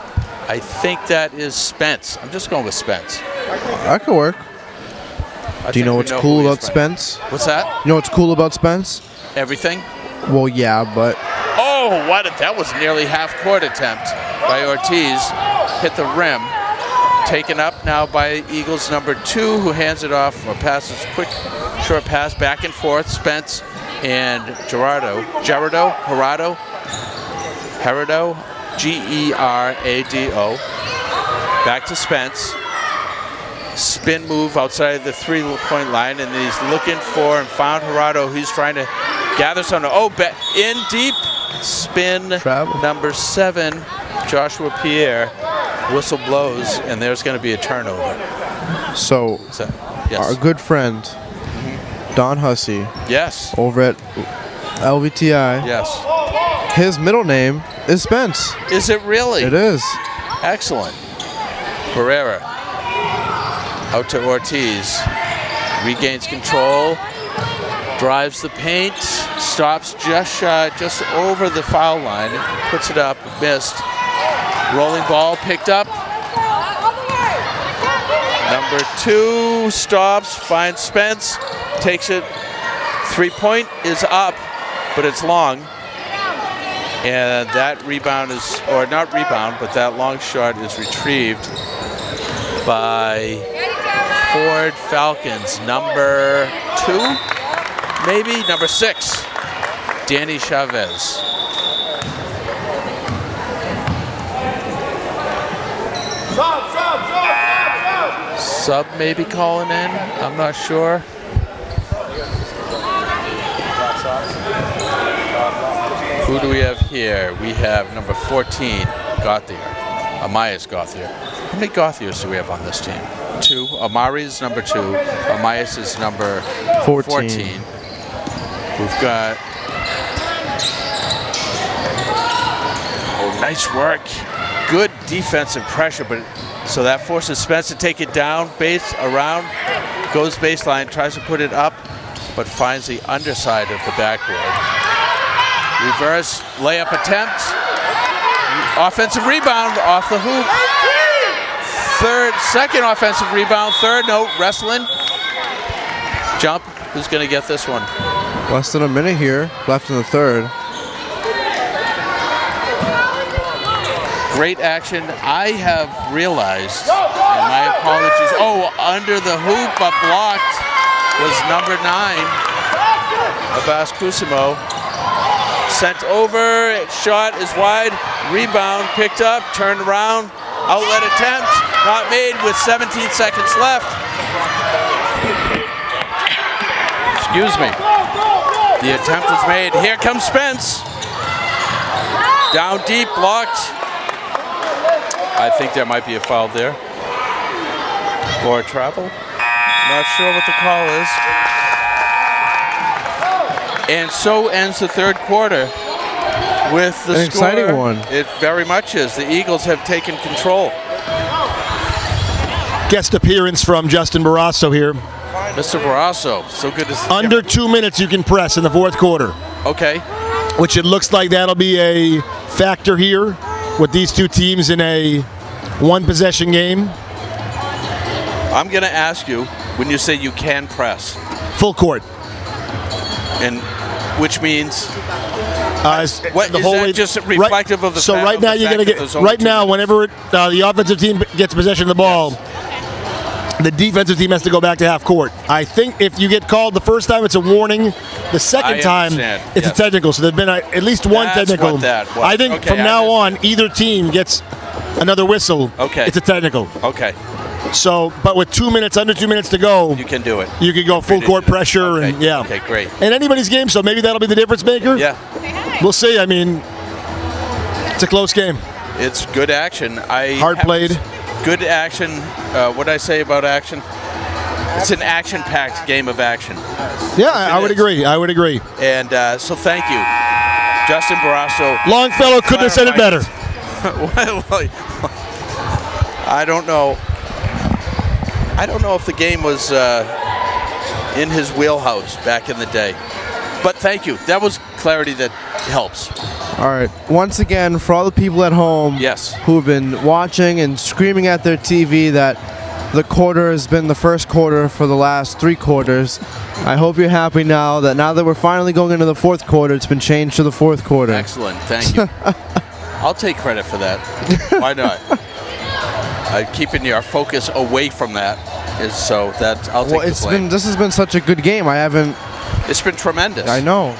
I think that is Spence. I'm just going with Spence. That could work. Do you know what's cool about Spence? What's that? You know what's cool about Spence? Everything. Well, yeah, but... Oh, that was nearly half-court attempt by Ortiz. Hit the rim. Taken up now by Eagles number 2, who hands it off or passes quick, short pass back and forth. Spence and Gerardo, Gerardo, Gerardo, Back to Spence. spin move outside the 3-point line, and he's looking for and found Gerardo. He's trying to gather some. In deep spin. Travel. Number 7, Joshua Pierre. Whistle blows, and there's going to be a turnover. So Yes. our good friend, Don Hussey, Yes. over at LVTI, Yes. his middle name is Spence. Is it really? It is. Excellent. Barrera out to Ortiz. Regains control. Drives the paint. Stops just over the foul line. Puts it up. Missed. Rolling ball picked up. Number 2 stops. Finds Spence. Takes it. 3-point is up, but it's long. And that rebound is, or not rebound, but that long shot is retrieved by Ford Falcons. Number 2, maybe? Number 6, Danny Chavez. Sub maybe calling in, I'm not sure. Who do we have here? We have number 14, Gauthier. Amias Gauthier. How many Gauthiers do we have on this team? 2. Amari's number 2. Amias is number 14. We've got... Oh, nice work. Good defensive pressure, but so that forces Spence to take it down, base around, goes baseline, tries to put it up, but finds the underside of the backboard. Reverse layup attempt. Offensive rebound off the hoop. Second offensive rebound. Third, no, wrestling. Jump. Who's going to get this one? Less than a minute here left in the third. Great action. I have realized, and my apologies. Oh, under the hoop, but blocked was number 9, Abbas Kusimo. Sent over, shot is wide, rebound picked up, turned around, outlet attempt, not made with 17 seconds left. Excuse me. The attempt was made. Here comes Spence. Down deep, blocked. I think there might be a foul there. Or a travel. Not sure what the call is. And so ends the third quarter with the An score. exciting one. It very much is. The Eagles have taken control. Guest appearance from Justin Barrasso here. Mr. Barrasso, so good to see you. Under 2 minutes you can press in the fourth quarter, Okay. which it looks like that'll be a factor here with these two teams in a one-possession game. I'm going to ask you, when you say you can press, Full court. and which means what the is whole that way, just reflective of the so fact right of now the you're fact going to that get there's only right 2 now minutes? whenever the offensive team gets possession of the ball, the defensive team has to go back to half court. I think if you get called the first time, it's a warning. The second time, it's a technical. So there's been at least one That's technical. what that was. I think Okay, from I now on, understand. either team gets another whistle. Okay. It's a technical. Okay, So, but with 2 minutes, under 2 minutes to go, you can do it. you could go full court pressure, Okay. and yeah. Okay, great. And anybody's game, so maybe that'll be the difference maker. Yeah, We'll see. I mean, it's a close game. it's good action. Hard played. Good action. What did I say about action? It's an action-packed game of action. Yeah, I would agree. I would agree. And so thank you, Justin Barrasso. Longfellow couldn't have said it better. I don't know. I don't know if the game was in his wheelhouse back in the day. But thank you. That was clarity that helps. All right. Once again, for all the people at home Yes. who've been watching and screaming at their TV that the quarter has been the first quarter for the last 3 quarters, I hope you're happy now that we're finally going into the fourth quarter, it's been changed to the fourth quarter. Excellent. Thank you. I'll take credit for that. Why not? Keeping our focus away from that is so that I'll take the blame. This has been such a good game. It's been tremendous. I know.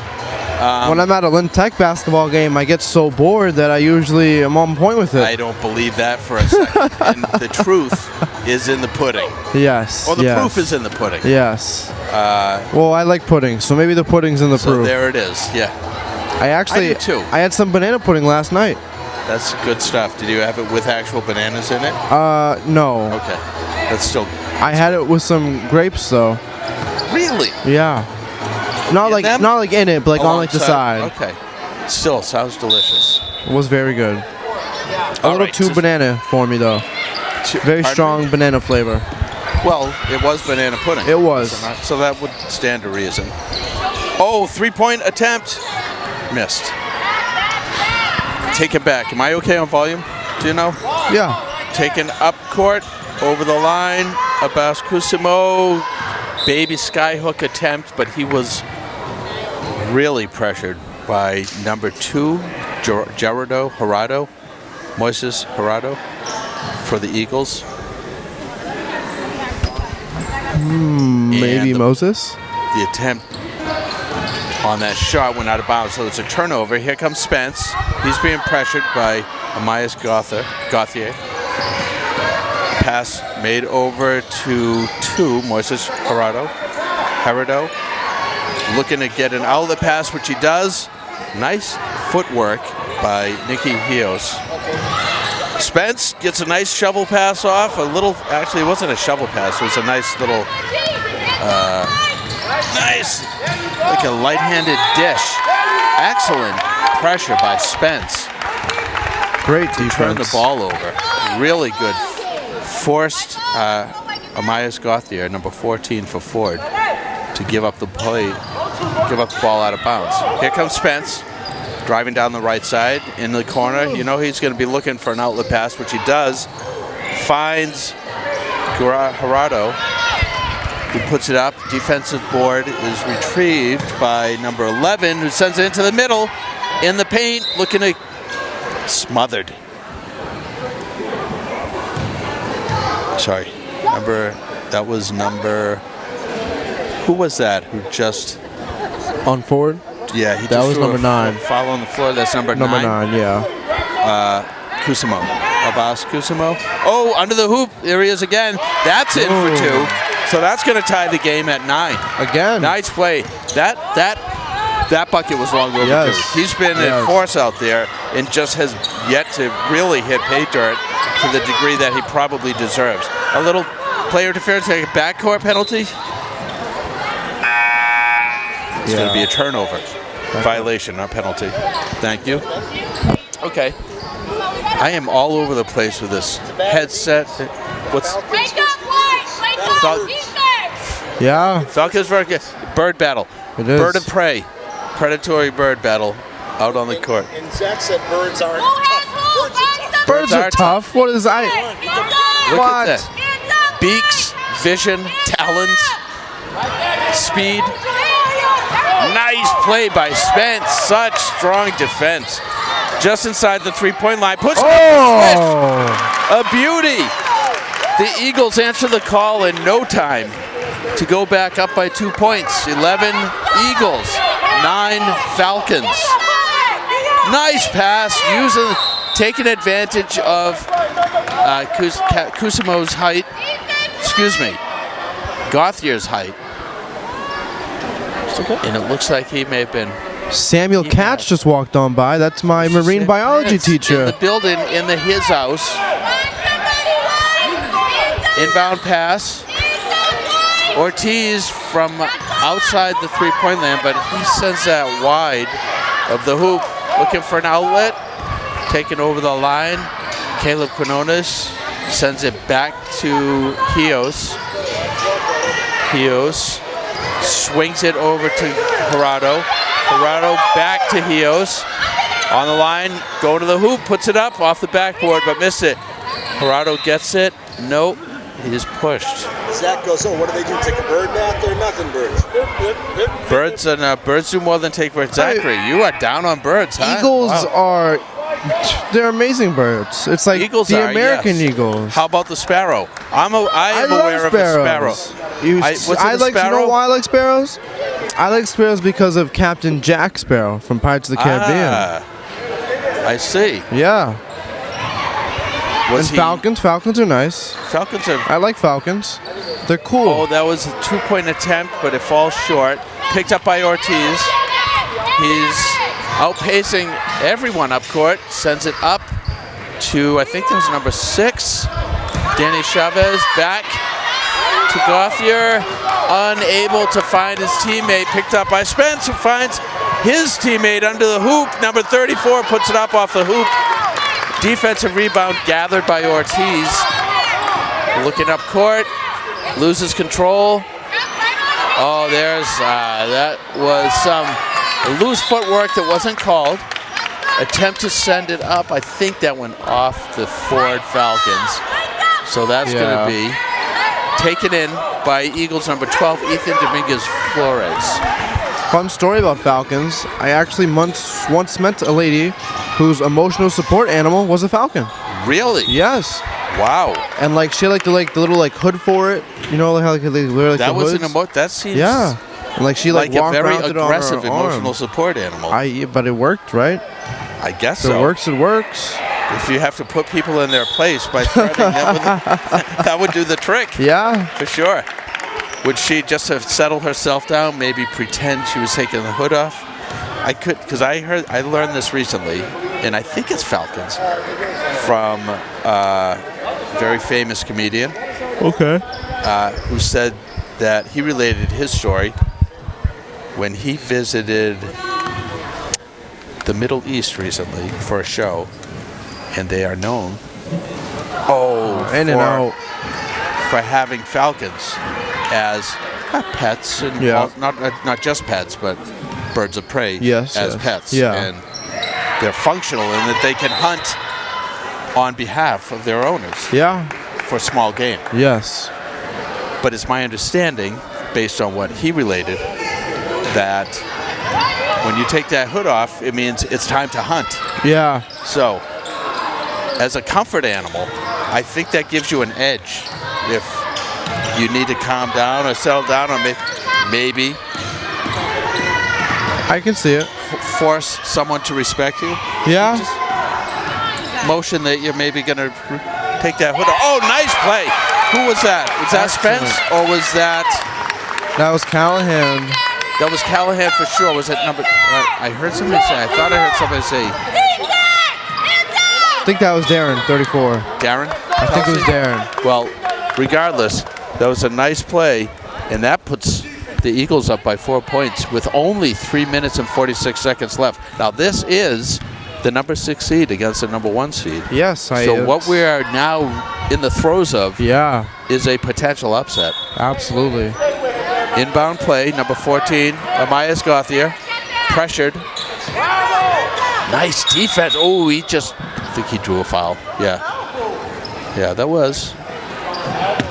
When I'm at a Lynn Tech basketball game, I get so bored that I usually am on point with it. I don't believe that for a second. And the truth is in the pudding. Yes. Or the yes. proof is in the pudding. Yes. Well, I like pudding, so maybe the pudding's in the So proof. there it is. Yeah. I do too. I had some banana pudding last night. That's good stuff. Did you have it with actual bananas in it? No. Okay. That's still. I had it with some grapes though. Really? Yeah. Not like in it, but like on like the side. Okay. Still sounds delicious. It was very good. A little right, too banana for me though. Very strong banana flavor. Well, it was banana pudding. It was. So that would stand to reason. Oh, 3-point attempt. Missed. Take it back. Am I okay on volume? Do you know? Yeah. Taken up court, over the line. Abbas Kusimo, baby skyhook attempt, but he was really pressured by number 2, Gerardo, Moises Gerardo, for the Eagles. Maybe Moses? The attempt on that shot went out of bounds, so it's a turnover. Here comes Spence. He's being pressured by Amias Gauthier. Pass made over to Moises Gerardo. Looking to get an outlet pass, which he does. Nice footwork by Nicky Hios. Spence gets a nice shovel pass off. Actually, it wasn't a shovel pass. It was a nice little, like a light-handed dish. Excellent pressure by Spence. Great defense. Turn the ball over. Really good. Forced Amias Gauthier, number 14 for Ford, to give up the ball out of bounds. Here comes Spence, driving down the right side in the corner. You know he's going to be looking for an outlet pass, which he does. Finds Gerardo, who puts it up. Defensive board is retrieved by number 11, who sends it into the middle, in the paint, looking to smothered. Sorry, that was number. Who was that? Who just on Ford? Yeah, he that just was number 9. Foul on the floor. That's number 9. Number 9, yeah. Kusimo, Abbas Kusimo. Oh, under the hoop. There he is again. That's in for 2. So that's going to tie the game at 9. Again. Nice play. That bucket was long overdue. Yes. He's been in force out there and just has yet to really hit pay dirt to the degree that he probably deserves. A little player interference, like a backcourt penalty. It's going to be a turnover. Violation, not penalty. Thank you. Okay. I am all over the place with this headset. What's Yeah. Falcons versus Bird battle. It is. Bird of prey. Predatory bird battle out on the court. And Zach said birds aren't tough. Birds are tough. What is I? Look What? at that. Beaks, vision, talons, speed. Nice play by Spence. Such strong defense. Just inside the 3-point line. Puts it up. A beauty. The Eagles answer the call in no time to go back up by 2 points. 11 Eagles, 9 Falcons. Nice pass, taking advantage of Kusimo's height. Excuse me, Gauthier's height. And it looks like he may have been. Samuel Katz just walked on by. That's my marine biology teacher. In the building, in his house. Inbound pass. Ortiz from outside the 3-point line, but he sends that wide of the hoop, looking for an outlet. Taken over the line. Caleb Quinones sends it back to Hios. Hios swings it over to Gerardo. Gerardo back to Hios. On the line, going to the hoop, puts it up off the backboard, but missed it. Gerardo gets it. Nope, he is pushed. Zach goes, oh, what do they do? Take a bird bath? They're nothing birds. Birds do more than take birds. Zachary, you are down on birds, huh? Eagles they're amazing birds. It's like Eagles the are, American yes. Eagles. How about the sparrow? I am aware of the sparrow. You know why I like sparrows? I like Sparrows because of Captain Jack Sparrow from Pirates of the Caribbean. I see. Yeah. And Falcons. Falcons are nice. Falcons are... I like Falcons. They're cool. Oh, that was a 2-point attempt, but it falls short. Picked up by Ortiz. He's outpacing everyone up court. Sends it up to, I think that was number 6. Danny Chavez back to Gauthier. Unable to find his teammate. Picked up by Spence, who finds his teammate under the hoop. Number 34 puts it up off the hoop. Defensive rebound gathered by Ortiz. Looking up court. Loses control. Oh, there's, that was some loose footwork that wasn't called. Attempt to send it up. I think that went off the Ford Falcons. So that's going to be taken in by Eagles number 12, Ethan Dominguez Flores. Fun story about Falcons. I actually once met a lady whose emotional support animal was a falcon. Really? Yes. Wow. And like she had the little like hood for it. You know how like they wear like that the was hoods? That seems And like she like a walked very around it on her aggressive emotional arm. support animal. But it worked, right? I guess If so. it works, it works. If you have to put people in their place by threatening them, that would do the trick. Yeah. For sure. Would she just have settled herself down, maybe pretend she was taking the hood off? I could, because I learned this recently, and I think it's Falcons, from a very famous comedian. Okay. Who said that he related his story when he visited the Middle East recently for a show, and they are known for having falcons as pets, and not just pets, but birds of prey as pets. Yeah. And they're functional in that they can hunt on behalf of their owners. Yeah. For small game. Yes. But it's my understanding, based on what he related, that when you take that hood off, it means it's time to hunt. Yeah. So, as a comfort animal, I think that gives you an edge. If you need to calm down or settle down, or maybe I can see it. Force someone to respect you. Yeah. Just motion that you're maybe going to take that hood off. Oh, nice play. Who was that? Was that Spence or was that? That was Callahan. That was Callahan for sure. Was it number? I heard somebody say. I thought I heard somebody say. I think that was Darren, 34. Darren? I think it was Darren. Well, regardless, that was a nice play, and that puts the Eagles up by 4 points with only 3 minutes and 46 seconds left. Now, this is the number 6 seed against the number 1 seed. Yes. So what we are now in the throes of is a potential upset. Absolutely. Inbound play, number 14, Amias Gauthier, pressured. Nice defense. Oh, I think he drew a foul. Yeah, that was.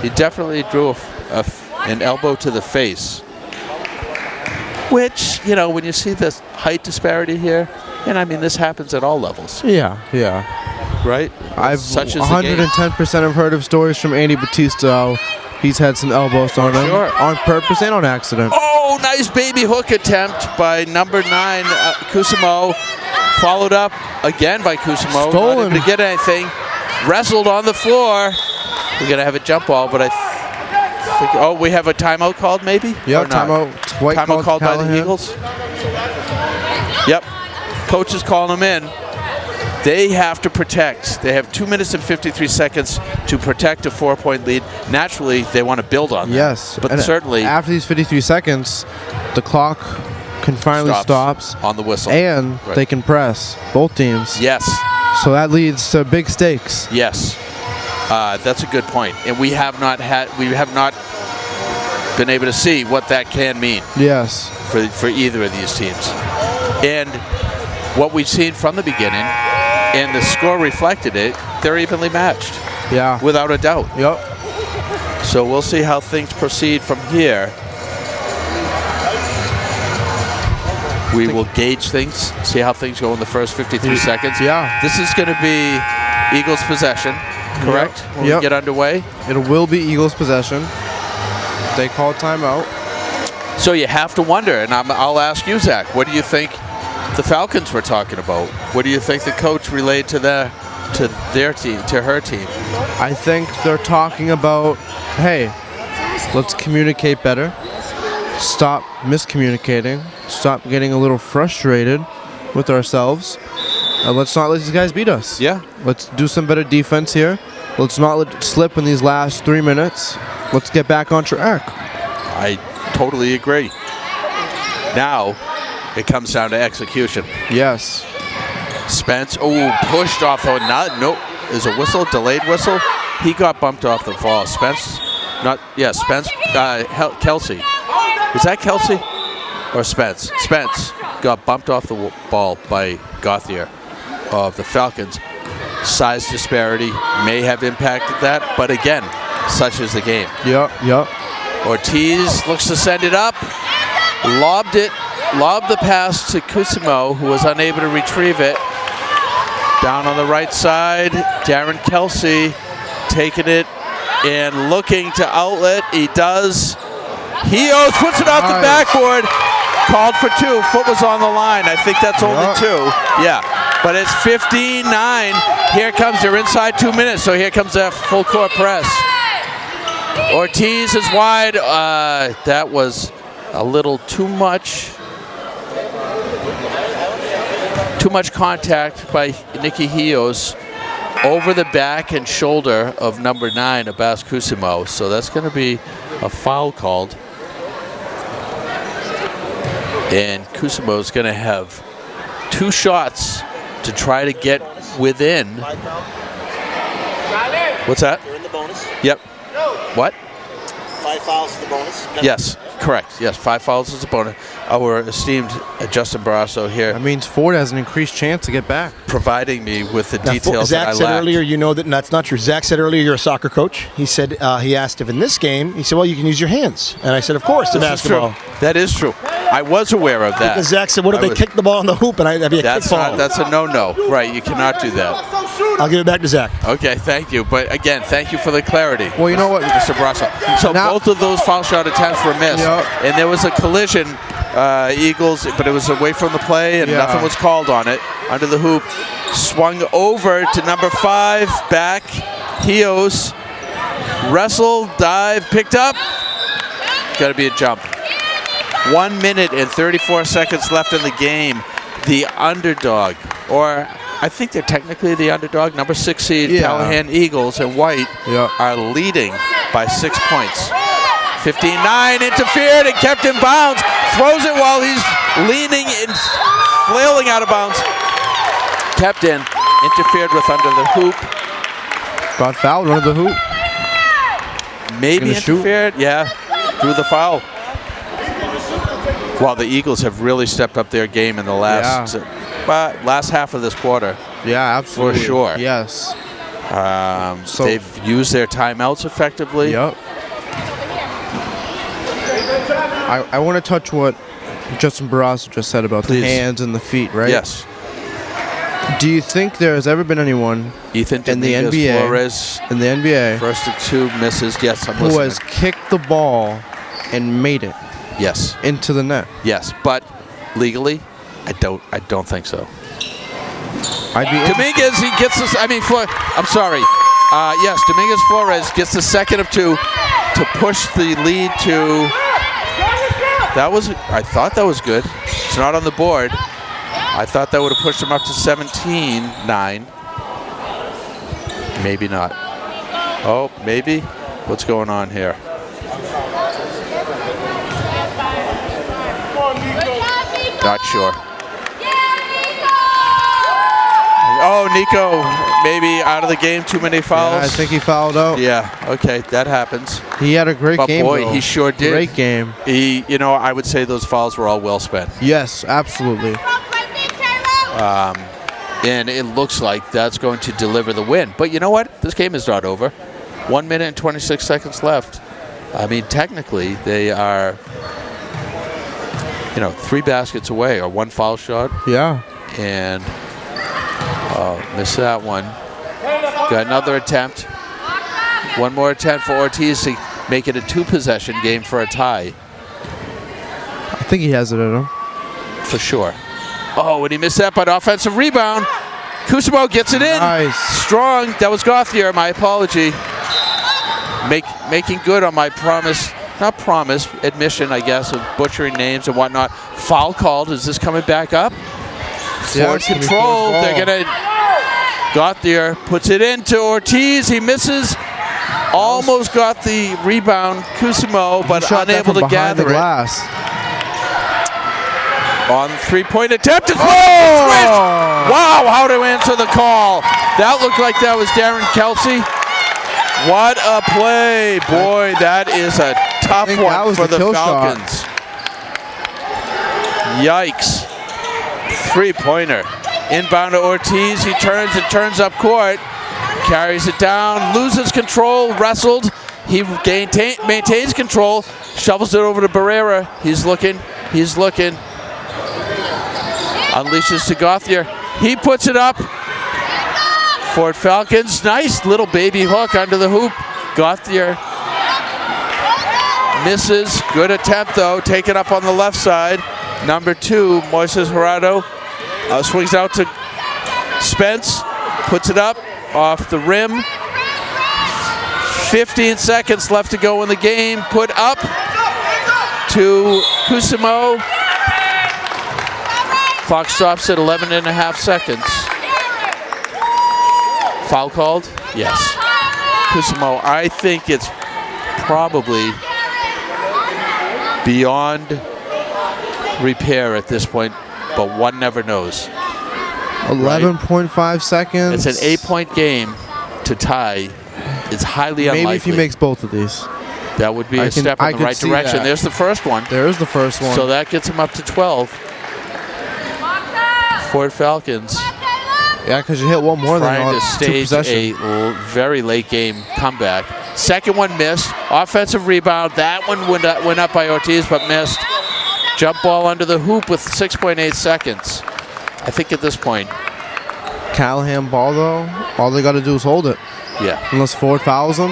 He definitely drew an elbow to the face. Which, when you see this height disparity here, and I mean, this happens at all levels. Yeah. Right? I've Such as 110% have heard of stories from Andy Batista. He's had some elbows on him on purpose and on accident. Oh, nice baby hook attempt by number 9, Kusamo. Followed up again by Kusamo. Stolen. Not able to get anything. Wrestled on the floor. We're going to have a jump ball, but I think, we have a timeout called maybe? Yeah, timeout. Timeout called by the Eagles? Yep. Coach is calling them in. They have to protect. They have 2 minutes and 53 seconds to protect a 4-point lead. Naturally, they want to build on that. Yes. But and certainly, after these 53 seconds, the clock can finally stops on the whistle. And they can press, both teams. Yes. So that leads to big stakes. Yes. That's a good point. And we have not been able to see what that can mean. Yes. For either of these teams. And what we've seen from the beginning, and the score reflected it, they're evenly matched. Yeah. Without a doubt. Yep. So we'll see how things proceed from here. We will gauge things, see how things go in the first 53 seconds. Yeah. This is going to be Eagles' possession, correct? When we get underway. It will be Eagles' possession. They call timeout. So you have to wonder, and I'll ask you, Zach, what do you think the Falcons were talking about? What do you think the coach relayed to their team, to her team? I think they're talking about, hey, let's communicate better. Stop miscommunicating. Stop getting a little frustrated with ourselves. And let's not let these guys beat us. Yeah. Let's do some better defense here. Let's not let it slip in these last 3 minutes. Let's get back on track. I totally agree. Now, it comes down to execution. Yes. Spence, pushed off. Nope. Is a whistle, delayed whistle. He got bumped off the ball. Spence, Kelsey. Was that Kelsey or Spence? Spence got bumped off the ball by Gauthier of the Falcons. Size disparity may have impacted that, but again, such is the game. Yep. Ortiz looks to send it up. Lobbed the pass to Kusimo, who was unable to retrieve it. Down on the right side, Darren Kelsey taking it and looking to outlet. He does. Hios puts it off the backboard. Called for 2. Foot was on the line. I think that's only 2. Yeah. But it's 15-9. Here comes their inside 2 minutes. So here comes that full court press. Ortiz is wide. That was a little too much. Too much contact by Nikki Hios over the back and shoulder of number 9, Abbas Kusimo. So that's going to be a foul called. And Kusimo is going to have 2 shots to try to get within. What's that? You're in the bonus. Yep. What? 5 fouls is the bonus. Yes, correct. Yes, 5 fouls is a bonus. Our esteemed Justin Barrasso here. That means Ford has an increased chance to get back. Providing me with the details Zach that I said lacked. earlier, you know that's not true. Zach said earlier you're a soccer coach. He said he asked if in this game, he said, well, you can use your hands. And I said, of course, in basketball. Is true. That is true. I was aware of that. Because Zach said, what if they kick the ball in the hoop and that'd be a kick ball? That's a no-no. Right, you cannot do that. I'll give it back to Zach. Okay, thank you. But again, thank you for the clarity. Well, you know what? Mr. Barrasso. So both of those foul shot attempts were missed. Yep. And there was a collision, Eagles, but it was away from the play and nothing was called on it. Under the hoop, swung over to number 5, back. Hios, wrestle, dive, picked up. Got to be a jump. 1 minute and 34 seconds left in the game. The underdog, or I think they're technically the underdog, number 6 seed, Callahan Eagles and White are leading by 6 points. 15-9, interfered and kept in bounds. Throws it while he's leaning and flailing out of bounds. Kept in, interfered with under the hoop. Got fouled under the hoop. Maybe interfered, through the foul. Well, the Eagles have really stepped up their game in the last half of this quarter. Yeah, absolutely. For sure. Yes. So they've used their timeouts effectively. Yep. I want to touch what Justin Barrasso just said about the hands and the feet, right? Yes. Do you think there has ever been anyone in the NBA, Flores, in the NBA, first of 2 misses? Yes, I'm who listening. has kicked the ball and made it? Yes. Into the net. Yes, but legally, I don't think so. Dominguez, he gets this. I'm sorry. Yes, Dominguez Flores gets the second of 2 to push the lead to. I thought that was good. It's not on the board. I thought that would have pushed him up to 17-9. Maybe not. Oh, maybe. What's going on here? Not sure. Oh, Nico, maybe out of the game. Too many fouls. Yeah, I think he fouled out. Yeah. Okay, that happens. He had a great game. Boy, though. he sure did. Great game. I would say those fouls were all well spent. Yes, absolutely. And it looks like that's going to deliver the win. But you know what? This game is not over. 1 minute and 26 seconds left. Technically, they are, 3 baskets away or 1 foul shot. Yeah. And missed that one. Got another attempt. One more attempt for Ortiz to make it a 2-possession game for a tie. I think he has it in him. For sure. Oh, and he missed that, but offensive rebound. Kusimo gets it in. Nice. Strong. That was Gauthier. My apology. Making good on my admission, I guess, of butchering names and whatnot. Foul called. Is this coming back up? Forward control. They're going to... Gauthier puts it into Ortiz. He misses. Almost got the rebound, Kusimo, but unable to gather it. On the three-point attempt. Oh! Wow, how to answer the call. That looked like that was Darren Kelsey. What a play. Boy, that is a tough one for the Falcons. Yikes. Three-pointer. Inbound to Ortiz. He turns up court. Carries it down. Loses control. Wrestled. He maintains control. Shovels it over to Barrera. He's looking. Unleashes to Gauthier. He puts it up. Ford Falcons. Nice little baby hook under the hoop. Gauthier misses. Good attempt, though. Taken up on the left side. Number 2, Moises Gerardo. Swings out to Spence. Puts it up off the rim. 15 seconds left to go in the game. Put up to Kusimo. Clock stops at 11.5 seconds. Foul called? Yes. Kusimo, I think it's probably beyond repair at this point, but one never knows. 11.5 seconds. It's an 8-point game to tie. It's highly unlikely. Maybe if he makes both of these. That would be a step in the right direction. That. There's the first one. There is the first one. So that gets him up to 12. Ford Falcons. Yeah, because you hit one more than trying to stage a very late game comeback. Second one missed. Offensive rebound. That one went up by Ortiz, but missed. Jump ball under the hoop with 6.8 seconds. I think at this point. Callahan ball, though. All they got to do is hold it. Yeah. Unless Ford fouls him.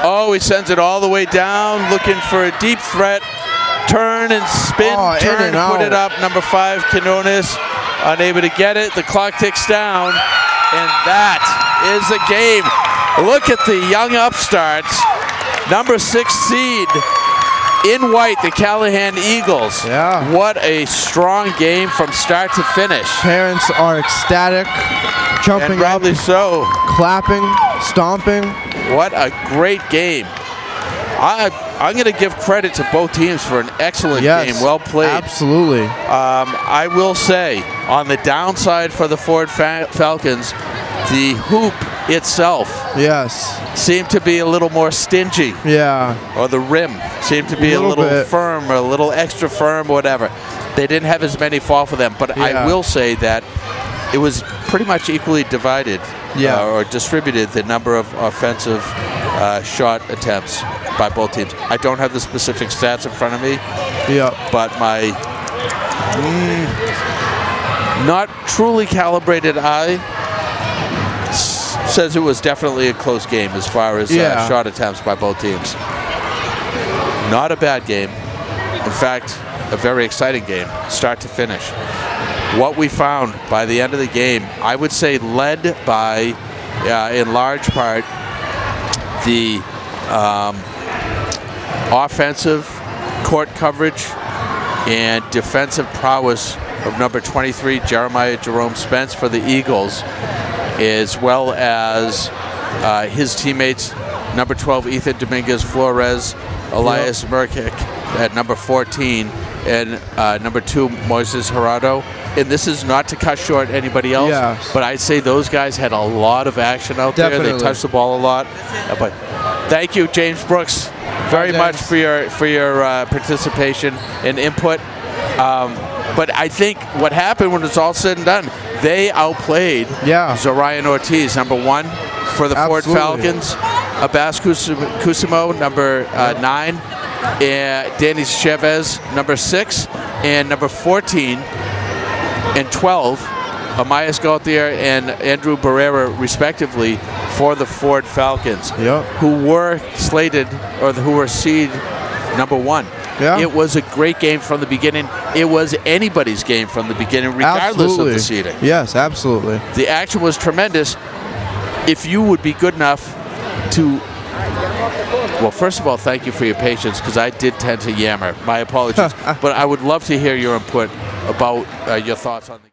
Oh, he sends it all the way down, looking for a deep threat. Turn and spin. Turn, put it up. Number 5, Quinones. Unable to get it. The clock ticks down. And that is the game. Look at the young upstarts. Number 6 seed in white, the Callahan Eagles. Yeah. What a strong game from start to finish. Parents are ecstatic, jumping and probably up, so. Clapping, stomping. What a great game. I'm going to give credit to both teams for an excellent game. Well played. Absolutely. I will say, on the downside for the Ford Falcons, the hoop itself seemed to be a little more stingy. Yeah. Or the rim seemed to be a little firm or a little extra firm, whatever. They didn't have as many fall for them. But I will say that it was pretty much equally divided or distributed, the number of offensive shot attempts by both teams. I don't have the specific stats in front of me. Yeah. But my not truly calibrated eye says it was definitely a close game as far as shot attempts by both teams. Not a bad game. In fact, a very exciting game, start to finish. What we found by the end of the game, I would say led by, in large part, the offensive court coverage and defensive prowess of number 23, Jeremiah Jerome Spence for the Eagles, as well as his teammates, number 12, Ethan Dominguez Flores, Elias Murkic at number 14, and number 2, Moises Gerardo. And this is not to cut short anybody else, but I'd say those guys had a lot of action out there. They touched the ball a lot. But thank you, James Brooks, very much for your participation and input. But I think what happened when it's all said and done, they outplayed Zorion Ortiz, number 1 for the Ford Falcons, Abbas Kusimo, number 9, and Danny Chavez, number 6, and number 14 and 12, Amias Gauthier and Andrew Barrera, respectively, for the Ford Falcons, who were slated, or who were seed number 1. Yeah. It was a great game from the beginning. It was anybody's game from the beginning, regardless of the seeding. Yes, absolutely. The action was tremendous. If you would be good enough to, well, first of all, thank you for your patience, because I did tend to yammer. My apologies. But I would love to hear your input about your thoughts on the